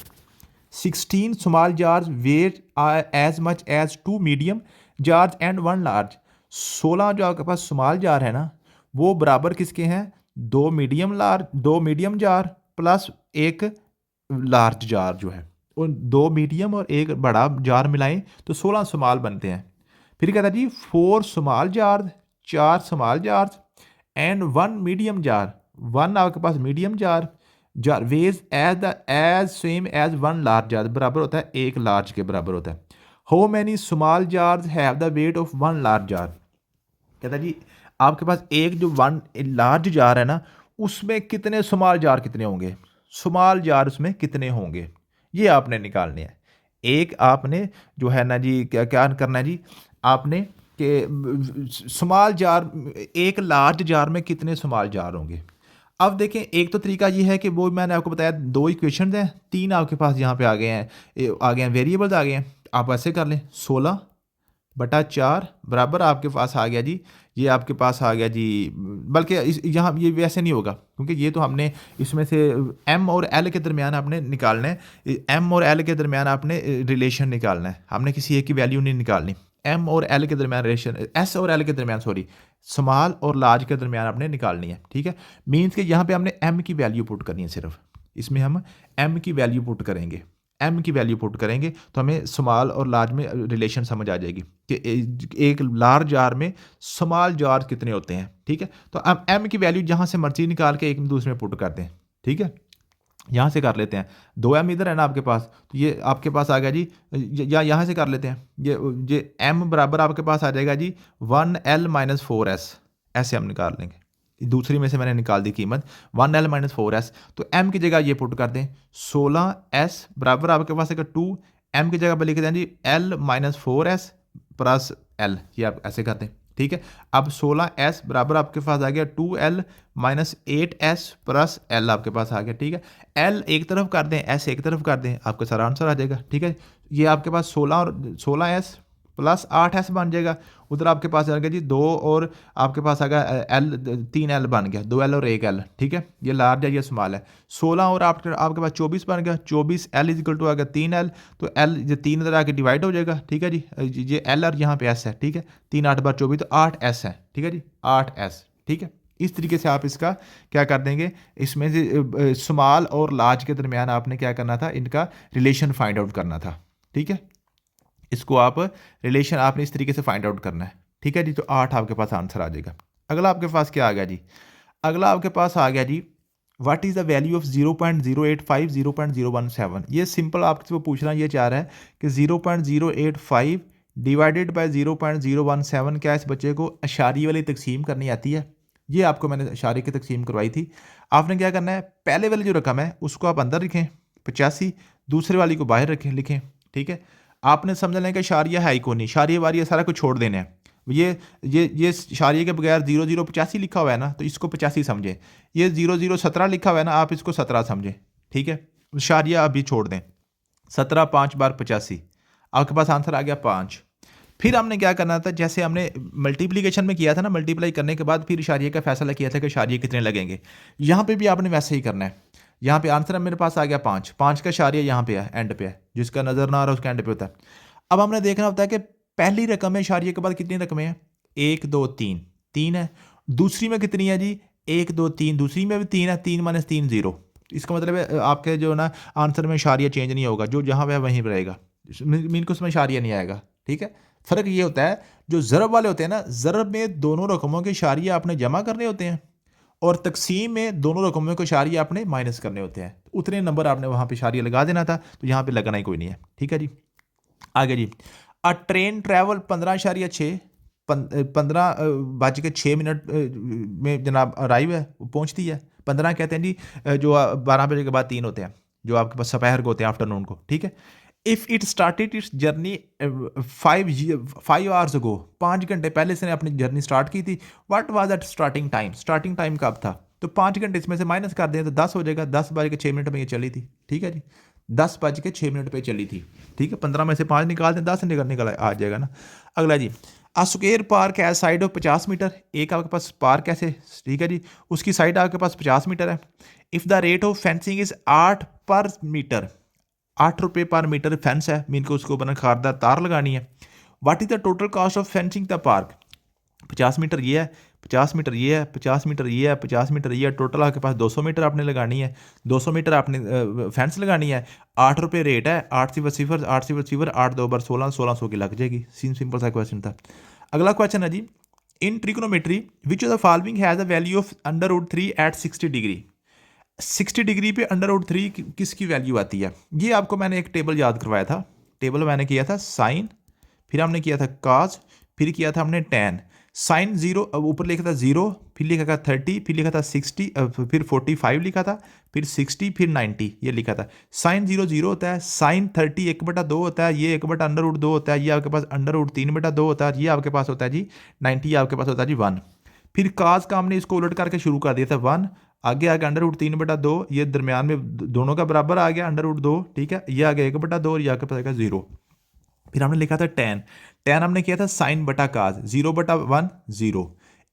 16 small jars weight as much as 2 medium jars and 1 large. 16 जो आपके पास स्मॉल जार है ना, वो बराबर किसके हैं? 2 मीडियम जार प्लस एक लार्ज जार जो है, उन 2 मीडियम और एक बड़ा जार मिलाएं तो 16 स्मॉल बनते हैं। फिर कहता है जी 4 small jar, 4 small jars and 1 medium jar, 1 आपके पास medium jar jar weighs as same as 1 large jar, बराबर होता है एक लार्ज के बराबर होता है। How many small jars have the weight of 1 large jar. कहता है जी आपके पास एक जो 1 लार्ज जार है ना, उसमें कितने स्मॉल जार कितने होंगे, स्मॉल जार उसमें कितने होंगे, ये आपने निकालने हैं। एक आपने जो है ना जी क्या क्या करना है जी, आपने कि स्मॉल जार, एक लार्ज जार में कितने स्मॉल जार होंगे। अब देखें, एक तो तरीका ये है कि वो मैंने आपको बताया 2 इक्वेशन हैं, 3 आपके पास यहाँ पे आ गए हैं वेरिएबल्स आ गए हैं। आप ऐसे कर लें 16/4 बराबर आपके पास आ गया जी, ये आपके पास आ गया जी, बल्कि यहाँ ये वैसे नहीं होगा क्योंकि ये तो हमने इसमें से m और l के दरमियान आपने निकालना है, m और l के दरमियान आपने रिलेशन निकालना है, हमने किसी एक की वैल्यू नहीं निकालनी। m और l के दरमियान रिलेशन, s और l के दरमियान सॉरी स्मॉल और लार्ज के दरमियान आपने निकालनी है, ठीक है। मीन्स कि यहाँ पे हमने m की वैल्यू पुट करनी है, सिर्फ इसमें हम m की वैल्यू पुट करेंगे, m की वैल्यू पुट करेंगे तो हमें स्मॉल और लार्ज में रिलेशन समझ आ जाएगी कि एक लार्ज जार में स्मॉल जार कितने होते हैं, ठीक है। तो अब m की वैल्यू जहाँ से मर्जी निकाल के एक दूसरे में पुट करते हैं, ठीक है। यहाँ से कर लेते हैं, 2m इधर है ना आपके पास, तो ये आपके पास आ गया जी, या यहाँ से कर लेते हैं, ये m बराबर आपके पास आ जाएगा जी 1l - 4s, ऐसे हम निकाल लेंगे। दूसरी में से मैंने निकाल दी कीमत 1l - 4s, तो m की जगह ये पुट कर दें 16s बराबर आपके पास है 2, m की जगह पर लिख दें जी l - 4s प्लस l, ये आप ऐसे करते हैं, ठीक है। अब 16s बराबर आपके पास आ गया 2l - 8s प्लस l आपके पास आ गया, ठीक है। l एक तरफ कर दें, s एक तरफ कर दें, आपका सारा आंसर आ जाएगा, ठीक है। ये आपके पास 16s प्लस 8s बन जाएगा, उधर आपके पास आ गया जी 2 और आपके पास आ गया l, 3l बन गया, 2l और 1l, ठीक है। ये लार्ज है, ये स्मॉल है। 16 और आपके पास 24 बन गया, 24l इक्वल टू आ गया 3l, तो l ये 3 इधर आके डिवाइड हो जाएगा, ठीक है जी, ये l और यहाँ पे s है, ठीक है। 3 8 बार 24 तो 8s है, ठीक है जी, 8s, ठीक है। इस तरीके से आप इसका क्या कर देंगे, इसमें से स्मॉल और लार्ज के दरमियान आपने क्या करना था, इनका रिलेशन फाइंड आउट करना था, ठीक है। इसको आप रिलेशन आपने इस तरीके से फाइंड आउट करना है, ठीक है जी। तो 8 आपके पास आंसर आ जाएगा। अगला आपके पास क्या आ गया जी, अगला आपके पास आ गया जी what is the value of 0.085 0.017। ये सिंपल आपसे वो पूछना ये चाह रहा है कि 0.085 डिवाइडेड बाय 0.017 क्या इस बच्चे को अशारी वाली तकसीम करनी आती है। ये आपको मैंने अशारी की तकसीम करवाई थी। आपने क्या करना है, पहले वाली जो रकम है उसको आप अंदर लिखें 85, दूसरे वाली को बाहर रखें लिखें, ठीक है। आपने समझ लें कि शारिया है ही को नहीं, शारिया वारिया सारा कुछ छोड़ देना है। ये शारिया के बगैर 0085 लिखा हुआ है ना, तो इसको 85 समझें। ये 0017 लिखा हुआ है ना, आप इसको 17 समझें, ठीक है। शारिया अभी छोड़ दें, 17 5 बार 85, आपके पास आंसर आ गया 5। फिर हमने क्या करना था, जैसे हमने मल्टीप्लिकेशन में किया था ना, मल्टीप्लाई करने के बाद फिर शारिया का फैसला किया था कि शारिया कितने लगेंगे। यहाँ पे भी आपने वैसे ही करना है। यहाँ पे आंसर मेरे पास आ गया 5, 5 का शारिया यहाँ पे है, एंड पे है, जिसका नज़र ना आ रहा उसका एंड पे होता है। अब हमने देखना होता है कि पहली रकम है शारिया के बाद कितनी रकमें हैं, 1 2 3, 3 है। दूसरी में कितनी है जी, 1 2 3, दूसरी में भी 3 है, 3 - 3 0। इसका मतलब है आपके जो ना आंसर में शारिया चेंज नहीं होगा, जो जहाँ पे वहीं पर रहेगा, मीन को उसमें शारिया नहीं आएगा, ठीक है। फ़र्क ये होता है, जो ज़रब वाले होते हैं ना, ज़रब में दोनों रकमों के शारिया आपने जमा करने होते हैं और तकसीम में दोनों रकमों को शारिया आपने माइनस करने होते हैं। उतने नंबर आपने वहाँ पे शारिया लगा देना था, तो यहाँ पे लगाना ही कोई नहीं है, ठीक है जी। आगे जी, अ ट्रेन ट्रैवल 15.6 15:06 में जनाब अराइव है, वो पहुँचती है। 15 कहते हैं जी जो 12 बजे के बाद 3 होते हैं, जो आपके पास दोपहर को होते हैं, आफ्टरनून को, ठीक है। If it started it's journey 5 hours ago, 5 घंटे पहले से अपनी जर्नी स्टार्ट की थी। What was that starting time, starting time कब था, तो 5 घंटे इसमें से माइनस कर दें तो 10 हो जाएगा। 10:06 में ये चली थी, ठीक है जी, 10:06 पे चली थी, ठीक है। 15 में से 5 निकाल दें, 10 निकल आ जाएगा ना। अगला जी, आ स्क्वेयर पार्क है साइड ऑफ 50 मीटर, एक आपके पास पार्क ऐसे, ठीक है जी, उसकी साइड आपके पास 50 मीटर है। If the rate of fencing is 8 पर मीटर, ₹8 पर मीटर फेंस है, मीन को उसके ऊपर खारदार तार लगानी है। What is the total cost of fencing the park? 50 metre ये है, 50 मीटर ये है, 50 मीटर ये है, 50 मीटर ये है, टोटल आपके पास 200 मीटर आपने लगानी है, 200 मीटर आपने फेंस लगानी है। ₹8 रेट है, 8 सिफर 8 सिफर 8 2 बार 16, 1600 की लग जाएगी। सिंपल सा क्वेश्चन था। अगला क्वेश्चन है जी, in trigonometry which of the following has a value of √3 at 60 degree. 60 degree पे √3 किसकी वैल्यू आती है? ये आपको मैंने एक टेबल याद करवाया था। टेबल मैंने किया था साइन, फिर हमने किया था काज, फिर किया था हमने टैन। साइन 0, ऊपर लिखा था 0, फिर लिखा था 30, फिर लिखा था 60, फिर 45 लिखा था, फिर 60, फिर 90 ये लिखा था। साइन 0 0 होता है, साइन 30 1/2 होता है, ये 1/√2 होता है, ये आपके पास √3/2 होता है, ये आपके पास होता है जी 90, आपके पास होता है जी 1। फिर काज का हमने इसको उलट करके शुरू कर दिया था 1, आगे आ गया √3/2, ये दरमियान में दोनों का बराबर आ गया √2, ठीक है, ये आ गया 1/2 और ये आपके पास आएगा 0। फिर हमने लिखा था टैन, टैन हमने किया था साइन बटा काज 0/1 0,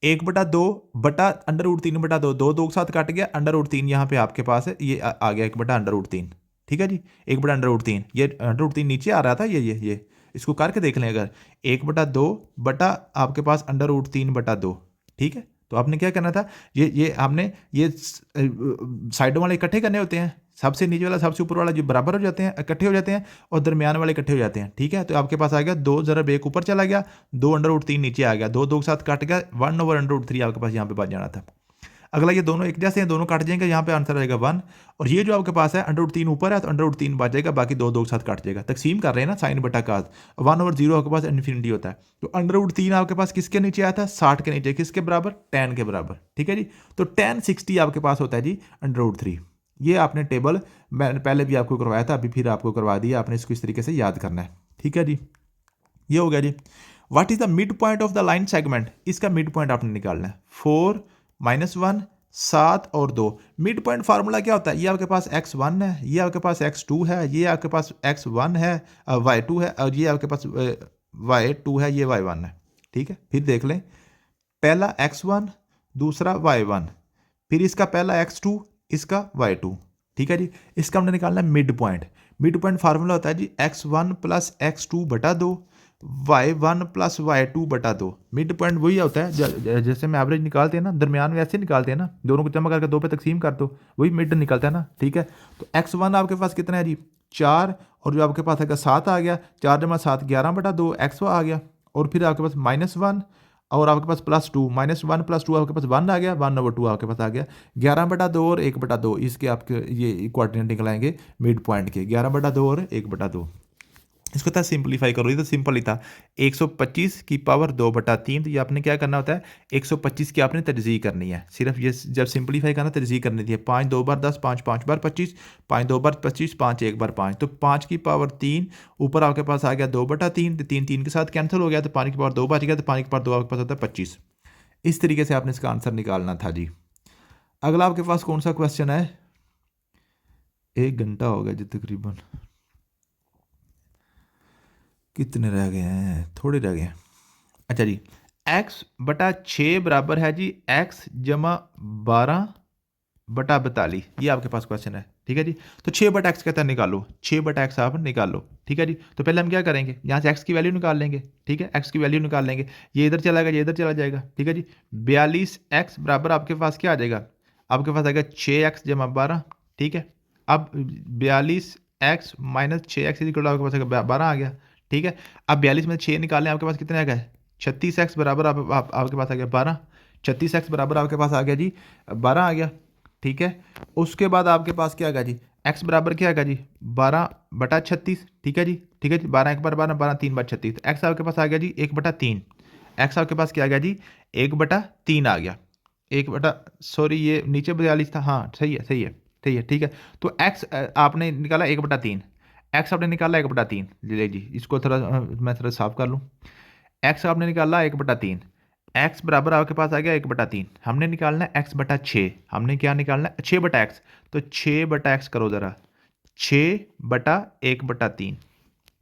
1/2 बटा √3/2, 2 के साथ कट गया, √3 यहाँ पे आपके पास है, ये आ गया 1/√3, ठीक है जी 1/√3, ये √3 नीचे आ रहा था, ये इसको करके देख लें अगर 1/2 बटा आपके पास √3/2, ठीक है। तो आपने क्या करना था, ये हमने ये साइडों वाले इकट्ठे करने होते हैं, सबसे नीचे वाला सबसे ऊपर वाला जो बराबर हो जाते हैं, इकट्ठे हो जाते हैं, और दरमियान वाले इकट्ठे हो जाते हैं, ठीक है। तो आपके पास आ गया 2 ज़रब 1 ऊपर चला गया, 2/√3 नीचे आ गया, 2 के साथ कट गया, 1/√3 आपके पास यहाँ पे बच जाना था। अगला ये दोनों एक जैसे हैं, दोनों काट जाएंगे, यहाँ पे आंसर आएगा 1, और ये जो आपके पास है √3 ऊपर है तो √3 बच जाएगा, बाकी 2 के साथ काट जाएगा। तकसीम कर रहे हैं ना साइन बटा काज, 1/0 आपके पास इन्फिनिटी होता है, तो √3 आपके पास किसके नीचे आया था, 60 के नीचे, किसके बराबर, टैन के बराबर, ठीक है जी। तो टैन 60 आपके पास होता है जी √3। ये आपने टेबल मैंने पहले भी आपको करवाया था, अभी फिर आपको करवा दिया, आपने इसको इस तरीके से याद करना है, ठीक है जी। ये हो गया जी। What is the midpoint of the line segment, इसका मिड पॉइंट आपने निकालना है, 4 -1 7 और 2। मिड पॉइंट फार्मूला क्या होता है, ये आपके पास x1 है, ये आपके पास x2 है, ये आपके पास x1 है, y2 है, और ये आपके पास y2 है, ये y1 है, ठीक है। फिर देख लें, पहला x1, दूसरा y1, फिर इसका पहला x2, इसका y2, ठीक है जी। इसका हमने निकालना है mid point. Mid point formula होता है जी x1 + x2/2, y1 + y2/2। Mid point वही होता है जैसे हम एवरेज निकालते हैं ना, दरमियान वैसे निकालते हैं ना, दोनों को जमा करके 2 पे तकसीम कर दो, वही मिड निकलता है ना, ठीक है। तो x1 आपके पास कितना है जी 4, और जो आपके पास है 7 आ गया, 4 + 7 11/2 x आ गया, और फिर आपके पास -1 और आपके पास +2, -1 + 2 आपके पास 1 आ गया, 1/2 आपके पास आ गया, 11/2 और 1/2, इसके आपके ये कोऑर्डिनेट निकल आएंगे मिड पॉइंट के, 11/2 और 1/2। इसको था सिंपलीफाई करो, ये तो सिंपल ही था, 125 की पावर 2/3, तो ये आपने क्या करना होता है, 125 की आपने तर्जीह करनी है, सिर्फ ये जब सिंपलीफाई करना तर्जीह करनी थी। 5 2 बार 10, 5 5 बार 25, 5 2 बार 25, 5 1 बार 5, तो 5 की पावर 3 ऊपर आपके पास आ गया 2/3, तो 3 3 के साथ कैंसिल हो गया, तो 5 की पावर 2 बच गया, तो 5 की पावर 2 आपके पास होता है 25। इस तरीके से आपने इसका आंसर निकालना था जी। अगला आपके पास कौन सा क्वेश्चन है, 1 घंटा हो गया जी तकरीबन, कितने रह गए हैं, थोड़े रह गए हैं। अच्छा जी, x/6 बराबर है जी x = 12/42, ये आपके पास क्वेश्चन है, ठीक है जी। तो 6/x कहता है निकालो, 6/x आप निकालो, ठीक है जी। तो पहले हम क्या करेंगे, यहाँ से x की वैल्यू निकाल लेंगे, ठीक है, x की वैल्यू निकाल लेंगे, ये इधर चला गया, ये इधर चला जाएगा, ठीक है जी। 42x बराबर आपके पास क्या आ जाएगा, आपके पास आएगा 6x = 12, ठीक है। अब 42x - 6x आपके पास 12 आ गया, ठीक है। अब 42 में 6 निकालें, आपके पास कितने आ गए, 36x बराबर आपके पास आ गया 12, 36x बराबर आपके पास आ गया जी 12 आ गया, ठीक है। उसके बाद आपके पास क्या आ गया जी, x बराबर क्या आ गया जी 12/36, ठीक है जी, ठीक है जी। 12 1 बार 12, 12 3 बार 36, तो x आपके पास आ गया जी 1/3, x आपके पास क्या आ गया जी 1/3 आ गया, सॉरी ये नीचे 42 था, हाँ सही है सही है सही है, ठीक है। तो x आपने निकाला 1/3, x आपने निकाला 1/3, ले जी इसको थोड़ा मैं थोड़ा साफ कर लूँ, x आपने निकाला 1/3, x बराबर आपके पास आ गया 1/3, हमने निकालना है x/6, हमने क्या निकालना है 6/x, तो 6/x करो ज़रा, 6/1/3,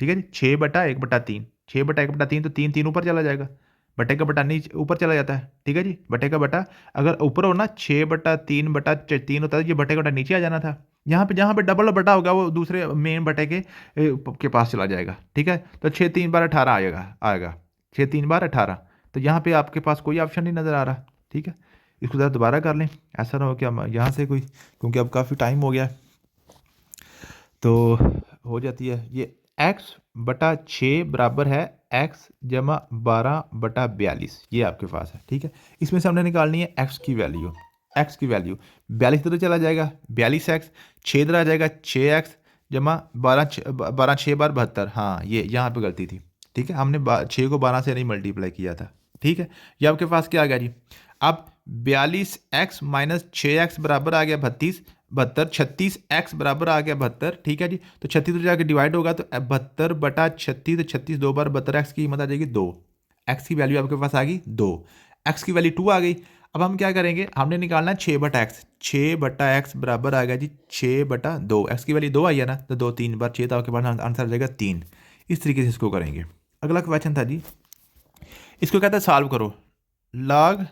ठीक है जी, 6/1/3, 6/1/3, तो 3 3 ऊपर चला जाएगा, बटे का बटा नीचे ऊपर चला जाता है, ठीक है जी, बटे का बटा अगर ऊपर हो ना 6/3/3 होता है, ये बटे का बटा नीचे आ जाना था, यहाँ पे जहाँ पे डबल बटा होगा वो दूसरे मेन बटे के पास चला जाएगा, ठीक है। तो 6 3 बार 18 आएगा 6 3 बार 18। तो यहाँ पे आपके पास कोई ऑप्शन नहीं नज़र आ रहा, ठीक है। इसको ज़रा दोबारा कर लें, ऐसा ना हो कि हम यहाँ से कोई, क्योंकि अब काफ़ी टाइम हो गया है, तो हो जाती है ये x बटा 6 बराबर है x जमा 12/42, ये आपके पास है, ठीक है। इसमें से हमने निकालनी है x की वैल्यू। 42 इधर चला जाएगा 42x, 6 इधर आ जाएगा 6x जमा 12 6 बार 72। हाँ ये यहाँ पे गलती थी, ठीक है, हमने 6 को 12 से नहीं मल्टीप्लाई किया था, ठीक है। ये आपके पास क्या आ गया जी, अब 42x माइनस 6x बराबर आ गया 32 72, 36x बराबर आ गया 72, ठीक है जी। तो 36 तो जाके डिवाइड होगा तो 72/36, तो 36 दो बार 72, x की कीमत आ जाएगी 2, x की वैल्यू आपके पास आ गई 2, x की वैल्यू 2 आ गई। अब हम क्या करेंगे, हमने निकालना है 6/x, 6/x बराबर आ गया जी 6/2, x की वैल्यू 2 आई है ना, तो 2 3 बार 6, तो आपके पास आंसर आ जाएगा 3। इस तरीके से इसको करेंगे। अगला क्वेश्चन था जी, इसको कहते हैं सॉल्व करो log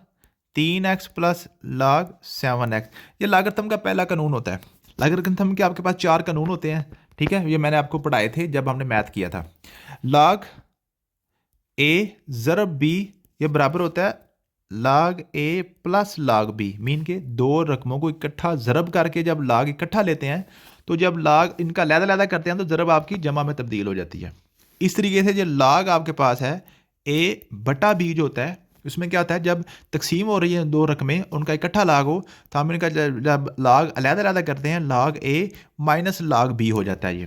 3x plus log 7x। ये लागरथम का पहला कानून होता है। लागरथम के आपके पास 4 कानून होते हैं, ठीक है, ये मैंने आपको पढ़ाए थे जब हमने मैथ किया था। log a ज़रब b ये बराबर होता है log a plus log b, mean के दो रकमों को इकट्ठा ज़रब करके जब log इकट्ठा लेते हैं, तो जब log इनका लहदा करते हैं तो ज़रब आपकी जमा में तब्दील हो जाती है। इस तरीके से जो log आपके पास है a बटा b जो होता है, उसमें क्या होता है, जब तकसीम हो रही है दो रकमें, उनका इकट्ठा लाग हो, तो हम इनका जब लाग अलग करते हैं, log a minus log b हो जाता है ये।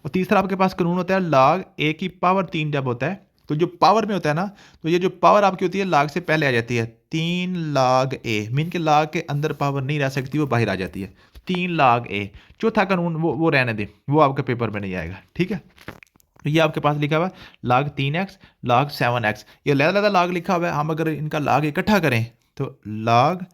और तीसरा आपके पास कानून होता है log a की पावर 3 जब होता है, तो जो पावर में होता है ना, तो ये जो पावर आपकी होती है log से पहले आ जाती है, 3 log a, मीन के log के अंदर पावर नहीं रह सकती, वो बाहर आ जाती है, 3 log a। चौथा कानून वो रहने दें, वो आपके पेपर में नहीं आएगा, ठीक है। तो ये आपके पास लिखा हुआ है log 3x log 7x, ये लहदा log लिखा हुआ है, हम अगर इनका log इकट्ठा करें तो log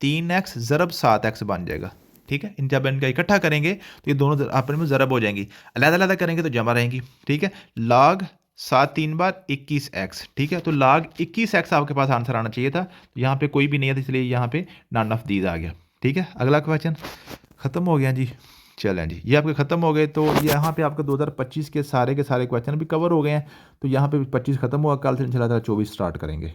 3x ज़रब 7x बन जाएगा, ठीक है। इन जब इनका इकट्ठा करेंगे तो ये दोनों आपस में ज़रब हो जाएंगी, अलग करेंगे तो जमा रहेंगी, ठीक है। log 7 3 बार 21x, ठीक है। तो log 21x आपके पास आंसर आना चाहिए था, तो यहाँ पे कोई भी नहीं है, इसलिए यहाँ पे नॉन ऑफ दीज आ गया, ठीक है। अगला क्वेश्चन ख़त्म हो गया जी। चलें जी, ये आपके ख़त्म हो गए। तो यहाँ पे आपका 2025 के सारे क्वेश्चन भी कवर हो गए हैं। तो यहाँ पे 25 ख़त्म हुआ, कल से इंशाल्लाह 24 स्टार्ट करेंगे।